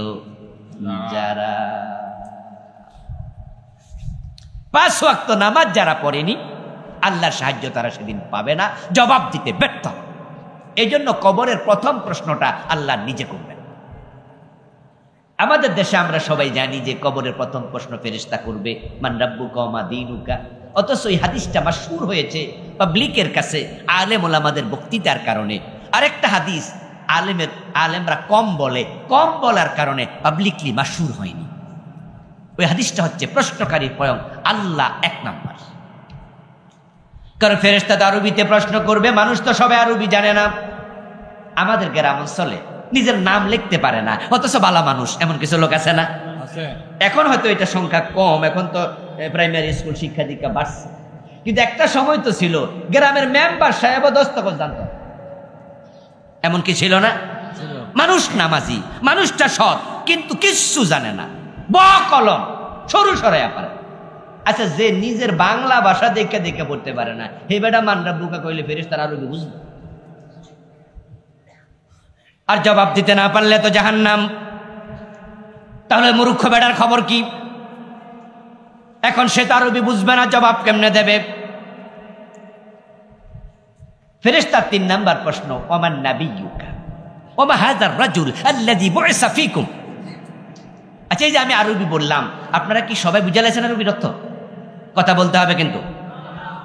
যারা। 5 ওয়াক্ত নামাজ যারা পড়েনি, আল্লাহর সাহায্য তারা সেদিন পাবে না, জবাব দিতে ব্যর্থ। এই জন্য কবরের প্রথম প্রশ্নটা আল্লাহ নিজে করবেন। আমাদের দেশে আমরা সবাই জানি যে কবরের প্রথম প্রশ্ন ফেরেশতা করবে, মান রাব্বুকা ওয়া মা দীনুকা। অথচ এই হাদিসটা মাশহুর হয়েছে পাবলিকের কাছে আলেম ওলামাদের বক্তৃতার কারণে। আরেকটা হাদিস আলেমরা কম বলার কারণে পাবলিকলি মাশহুর হয়নি। ওই হাদিসটা হচ্ছে প্রশ্নকারী স্বয়ং আল্লাহ 1 নাম্বার। কারণ ফেরেশতা তো আরবিতে প্রশ্ন করবে, মানুষ তো সবাই আরবি জানে না। আমাদের গ্রাম অঞ্চলে নিজের নাম লিখতে পারে না, অথচ ভালো মানুষ, এমন কিছু লোক আছে না? এখন হয়তো এটা সংখ্যা কম, এখন তো প্রাইমারি স্কুল শিক্ষা দীক্ষা বাড়ছে, কিন্তু একটা সময় তো ছিল গ্রামের মেম্বার সাহেব দস্তখত জানতো, এমন কি ছিল না? মানুষ নামাজি, মানুষটা সৎ, কিন্তু কিচ্ছু জানে না, কলম সরু সরাইয়া পারে। আচ্ছা, যে নিজের বাংলা ভাষা দেখে দেখে পড়তে পারে না, হে বেটা মান রাব্বুকা কইলে ফেরেশতারা আরবি বুঝবে? আর জবাব দিতে না পারলে তো জাহান্নাম। তাহলে মূর্খ বেটার খবর কি? এখন সে তো আরবি বুঝবে না, জবাব কেমনে দেবে? ফেরেশতার 3 নাম্বার প্রশ্ন, ওমান নাবিয়্যুকা ওমা হাযার রাজুল আল্লাযী বুইসা ফীকুম। আচ্ছা, এই যে আমি আরবি বললাম, আপনারা কি সবাই বুঝে লেছেন আরবির অর্থ? কথা বলতে হবে কিন্তু।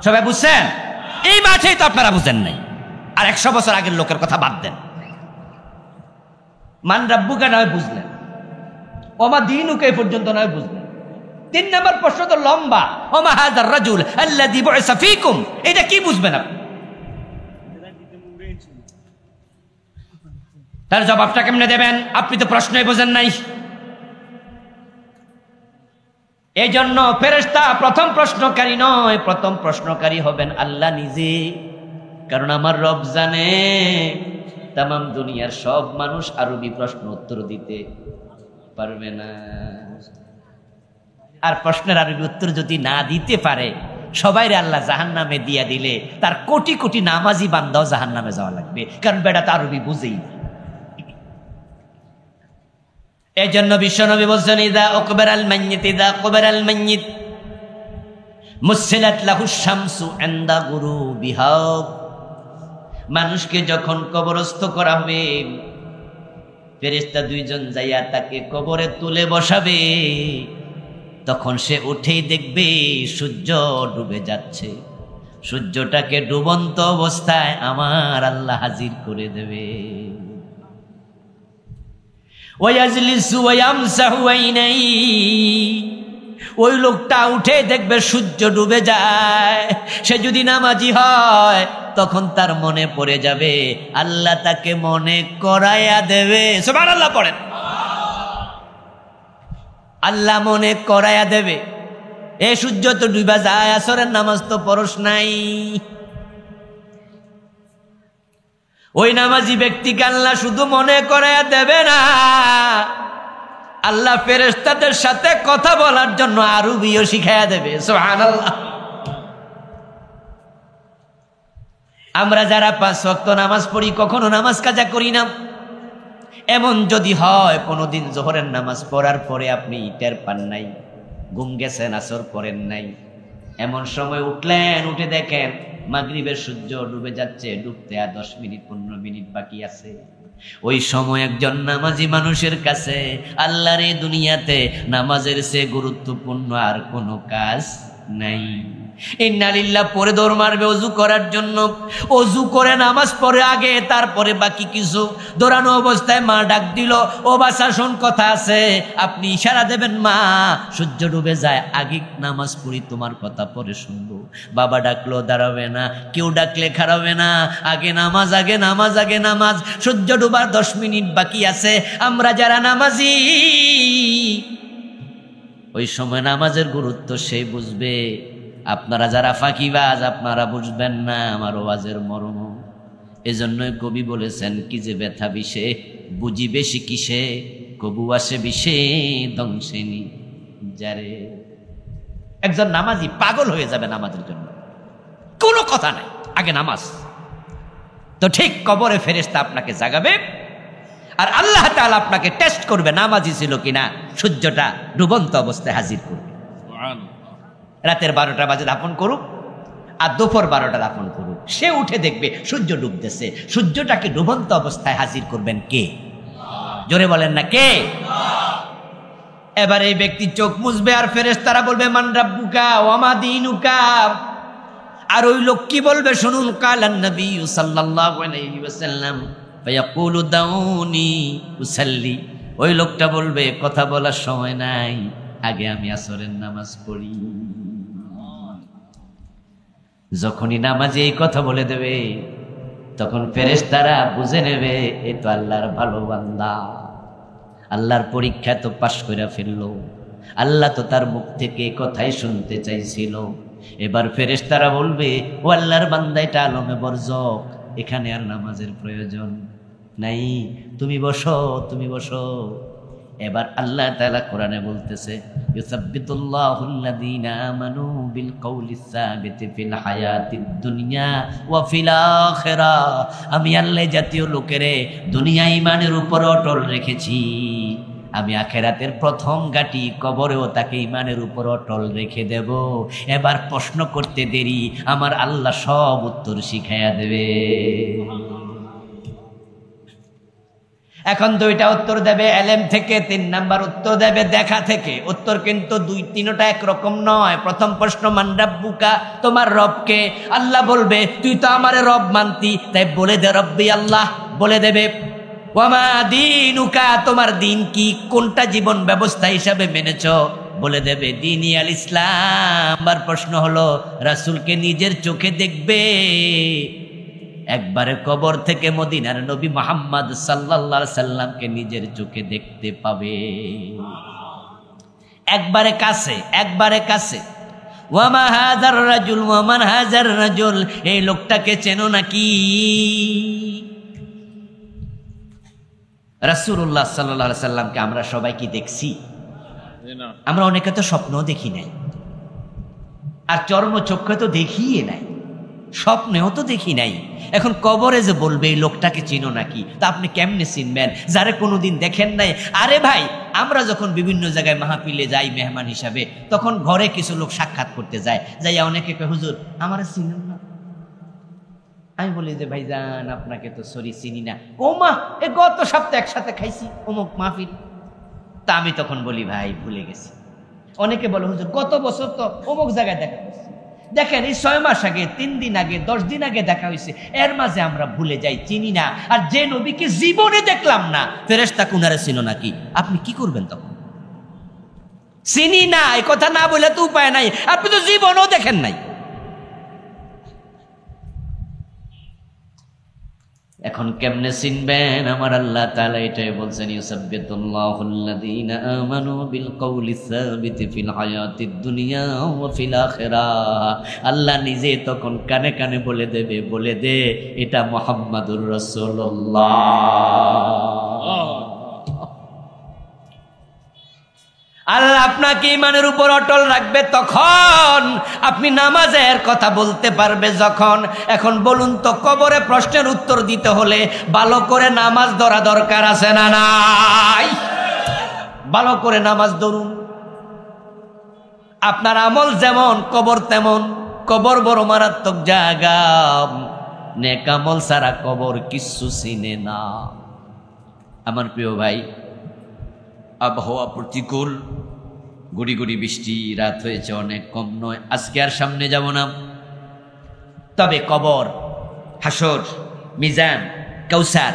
সবাই বুঝছেন? এই মাঠেই তো আপনারা বুঝেন নাই। আর 100 বছর আগের লোকের কথা বাদ দেন। মান রাব্বুকা নয় বুঝলেন, ওমা দীনুকা এই পর্যন্ত নয় বুঝলেন। 3 নাম্বার প্রশ্ন তো লম্বা, ওমা হাযার রাজুল আল্লাযী বুইসা ফীকুম, এটা কি বুঝবেন আপনি? তার জবাবটা কেমনে দেবেন? আপনি তো প্রশ্নই বোঝেন নাই। এই জন্য ফেরেশতা প্রথম প্রশ্নকারী নয়, প্রথম প্রশ্নকারী হবেন আল্লাহ নিজে। কারণ আমার রব জানে তামাম দুনিয়ার সব মানুষ আরবি প্রশ্ন উত্তর দিতে পারবে না। আর প্রশ্নের আরবি উত্তর যদি না দিতে পারে, সবাইরে আল্লাহ জাহান্নামে দিয়া দিলে তার কোটি কোটি নামাজি বান্দাও জাহান্নামে যাওয়া লাগবে, কারণ বেটা তো আরবি বুঝেই না। এই জন্য বিশ্বনবী বলছেন, ইযা উকবারাল মাইয়িত ইযা কুবরাল মাইয়িত মুসিলাত লাহুশ শামসু ইনদা গুরুবিহা। মানুষকে যখন কবরস্থ করা হবে, ফেরেশতা 2 জন যাইয়া তাকে কবরে তুলে বসাবে, তখন সে উঠেই দেখবে সূর্য ডুবে যাচ্ছে। সূর্যটাকে ডুবন্ত অবস্থায় আমার আল্লাহ হাজির করে দেবে। ওয়াজলিসু ওয়ায়ামসাহু আইনাই, ওই লোকটা উঠে দেখবে সূর্য ডুবে যায়। সে যদি নামাজি হয়, তখন তার মনে পড়ে যাবে, আল্লাহ তাকে মনে করাইয়া দেবে। সুবহানাল্লাহ পড়েন। আল্লাহ মনে করাইয়া দেবে, এ সূর্য তো ডুবা যায়, আসরের নামাজ তো পড়স নাই। ওই নামাজি ব্যক্তিকে আল্লাহ শুধু মনে করাইয়া দেবে না, আল্লাহ ফেরেশতাদের সাথে কথা বলার জন্য আরবিও শিখাইয়া দেবে। সুবহানাল্লাহ। আমরা যারা 5 ওয়াক্ত নামাজ পড়ি, কখনো নামাজ কাজা করি না। এমন যদি হয় কোনোদিন জোহরের নামাজ পড়ার পরে আপনি টের পান নাই, ঘুম গেছেন, আসর পড়েন নাই, এমন সময় উঠলেন, উঠে দেখেন মাগরিবের সূর্য ডুবে যাচ্ছে, ডুবতে আর 10 মিনিট 15 মিনিট বাকি আছে। ওই সময় একজন নামাজি মানুষের কাছে আল্লাহর এই দুনিয়াতে নামাজের চেয়ে গুরুত্বপূর্ণ আর কোনো কাজ নাই। ইন্না লিল্লাহ পরে দৌড় মারবে ওযু করার জন্য, ওযু করে নামাজ পড়ে আগে, তারপরে বাকি কিছু। দৌড়ানো অবস্থায় মা ডাক দিল, ও বাছা শোন, কথা আছে। আপনি ইশারা দেবেন, মা সূর্য ডুবে যায়, আগে নামাজ পড়ি, তোমার কথা পরে শুনবো। বাবা ডাকলো, দাঁড়াবে না, কেউ ডাকলে খারাবে না, আগে নামাজ, আগে নামাজ, আগে নামাজ। সূর্য ডুবার 10 মিনিট বাকি আছে। আমরা যারা নামাজি, ওই সময় নামাজের গুরুত্ব সে বুঝবে। আপনারা যারা ফাঁকিবাজ, আপনারা বুঝবেন না আমার ওয়াজের মর্ম। এজন্যই কবি বলেছেন, কি যে ব্যথা বিষে বুঝি বেশি কিসে, কবু আসে বিষে দংশেনি যারে। একজন নামাজি পাগল হয়ে যাবে নামাজের জন্য, কোনো কথা নাই, আগে নামাজ। তো ঠিক কবরে ফেরেশতা আপনাকে জাগাবে, আর আল্লাহ তাআলা আপনাকে টেস্ট করবে নামাজি ছিল কিনা। সূর্যটা ডুবন্ত অবস্থায় হাজির করবে। রাতের 12টা বাজে দাফন করুক, আর দুপুর 12টা দাফন করুক, সে উঠে দেখবে সূর্য ডুবতেছে। সূর্যটাকে ডুবন্ত অবস্থায় হাজির করবেন কে? জোরে বলেন না কে? এবার এই ব্যক্তি চোখ মুছবে, আর ফেরেশতারা বলবে, মান রাব্বুকা ওয়া মা দীনুকা। আর ওই লোক কি বলবে শুনুন, কালান নবী সাল্লাল্লাহু আলাইহি ওয়াসাল্লাম ফায়াকুলু দাউনি উসাল্লি। ওই লোকটা বলবে, কথা বলার সময় নাই, আগে আমি আসরের নামাজ পড়ি। যখনই নামাজে এই কথা বলে দেবে, তখন ফেরেশতারা বুঝে নেবে এ তো আল্লাহর ভালো বান্দা, আল্লাহর পরীক্ষা তো পাশ করে ফেললো, আল্লাহ তো তার মুখ থেকে কথাই শুনতে চাইছিল। এবার ফেরেশতারা বলবে, ও আল্লাহর বান্দা, এটা আলমে বরজক, এখানে আর নামাজের প্রয়োজন নাই, তুমি বসো, তুমি বসো। এবার আল্লাহ তাআলা কোরআনে বলতেছে, ইউসাব্বিতুল্লাহুল্লাযীনা আমানু বিল কওলিস সাবিতি ফিল হায়াতিদ দুনিয়া ওয়া ফিল আখিরাহ। আমি আল্লাহ জাতীয় লোকেরে দুনিয়া ঈমানের উপর অটল রেখেছি, আমি আখেরাতের প্রথম ঘাঁটি কবরেও তাকে ইমানের উপর অটল রেখে দেব। এবার প্রশ্ন করতে দেরি, আমার আল্লাহ সব উত্তর শিখাইয়া দেবে। এখন দুইটা উত্তর দেবে এলেম থেকে, 3 নাম্বার উত্তর দেবে দেখা থেকে। উত্তর কিন্তু তিনটা একরকম নয়। প্রথম প্রশ্ন মান রাব্বুকা, তোমার রবকে? আল্লাহ বলবে তুই তো আমারে রব মানতি, তাই বলে দে রব্বি আল্লাহ, বলে দেবে। ওয়ামা দীনুকা, তোমার দিন কি, কোনটা জীবন ব্যবস্থা হিসাবে মেনেছ, বলে দেবে দীনি আল ইসলাম। আর প্রশ্ন হলো রাসূলকে নিজের চোখে দেখবে? একবারে কবর থেকে মদিনার নবী মুহাম্মদ সাল্লাল্লাহু আলাইহি সাল্লামকে নিজের চোখে দেখতে পাবে, একবারে কাছে, একবারে কাছে। ওয়ামা হাযার রাজুল ওয়ামান হাযার রাজুল, এই লোকটাকে চেনো নাকি? রাসূলুল্লাহ সাল্লাল্লাহু আলাইহি সাল্লামকে আমরা সবাই কি দেখছি? আমরা অনেকে তো স্বপ্নও দেখি নাই, আর চর্মচক্ষে তো দেখিয়ে নাই, স্বপ্নেও তো দেখি নাই। এখন কবরে যে বলবে এই লোকটাকে চিনো নাকি, তা আপনি কেমনে চিনবেন যারে কোনোদিন দেখেন নাই? আরে ভাই, আমরা যখন বিভিন্ন জায়গায় মাহফিলে যাই মেহমান হিসাবে, তখন ঘরে কিছু লোক সাক্ষাৎ করতে যায়, যাইয়া অনেকে কয় হুজুর আমারে চিনেন না। আমি বলি যে ভাইজান আপনাকে তো সরি চিনি না। ও মা, এ গত সপ্তাহে একসাথে খাইছি অমুক মাহফিল। তা আমি তখন বলি ভাই ভুলে গেছি। অনেকে বলে হুজুর গত বছর তো অমুক জায়গায় দেখা হয়েছে। দেখেন এই 6 মাস আগে, 3 দিন আগে, 10 দিন আগে দেখা হয়েছে, এর মাঝে আমরা ভুলে যাই, চিনি না। আর যে নবীকে জীবনে দেখলাম না, ফেরেশতা কুনারে চিনো নাকি? আপনি কি করবেন তখন? চিনি না এই কথা না বলে তো উপায় নাই, আপনি তো জীবনও দেখেন নাই। এখন কেমনে চিনবেন? আমার আল্লাহ তাআলা এটাই বলছেন, ইউসাব্বিতুল্লাহুল্লাযীনা আমানু বিল কওলিস সাবিতি ফিল হায়াতিদ দুনিয়া ওয়া ফিল আখিরাহ। আল্লাহ নিজে তখন কানে কানে বলে দেবে, বলে দে এটা মুহাম্মাদুর রাসূলুল্লাহ। আল্লাহ আপনাকে ইমানের উপর অটল রাখবে তখন, আপনি নামাজের কথা বলতে পারবে যখন। এখন বলুন তো, কবরে প্রশ্নের উত্তর দিতে হলে ভালো করে নামাজ ধরা দরকার আছে না নাই? ভালো করে নামাজ ধরুন। আপনার আমল যেমন কবর তেমন। কবর বড় মারাত্মক জায়গা, নেক আমল ছাড়া কবর কিচ্ছু চিনে না। আমার প্রিয় ভাই, আবহাওয়া প্রতিকূল, গুড়ি গুড়ি বৃষ্টি, রাত হয়েছে অনেক কম নয়, আজকে আর সামনে যাব না। তবে কবর, হাসর, মিজান, কাউসার,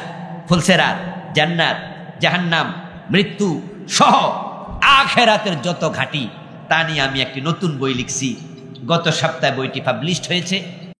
ফুলসেরাত, জান্নাত, জাহান্নাম, মৃত্যু সহ আখিরাতের যত ঘাঁটি, তা নিয়ে আমি একটি নতুন বই লিখছি। গত সপ্তাহে বইটি পাবলিশড হয়েছে।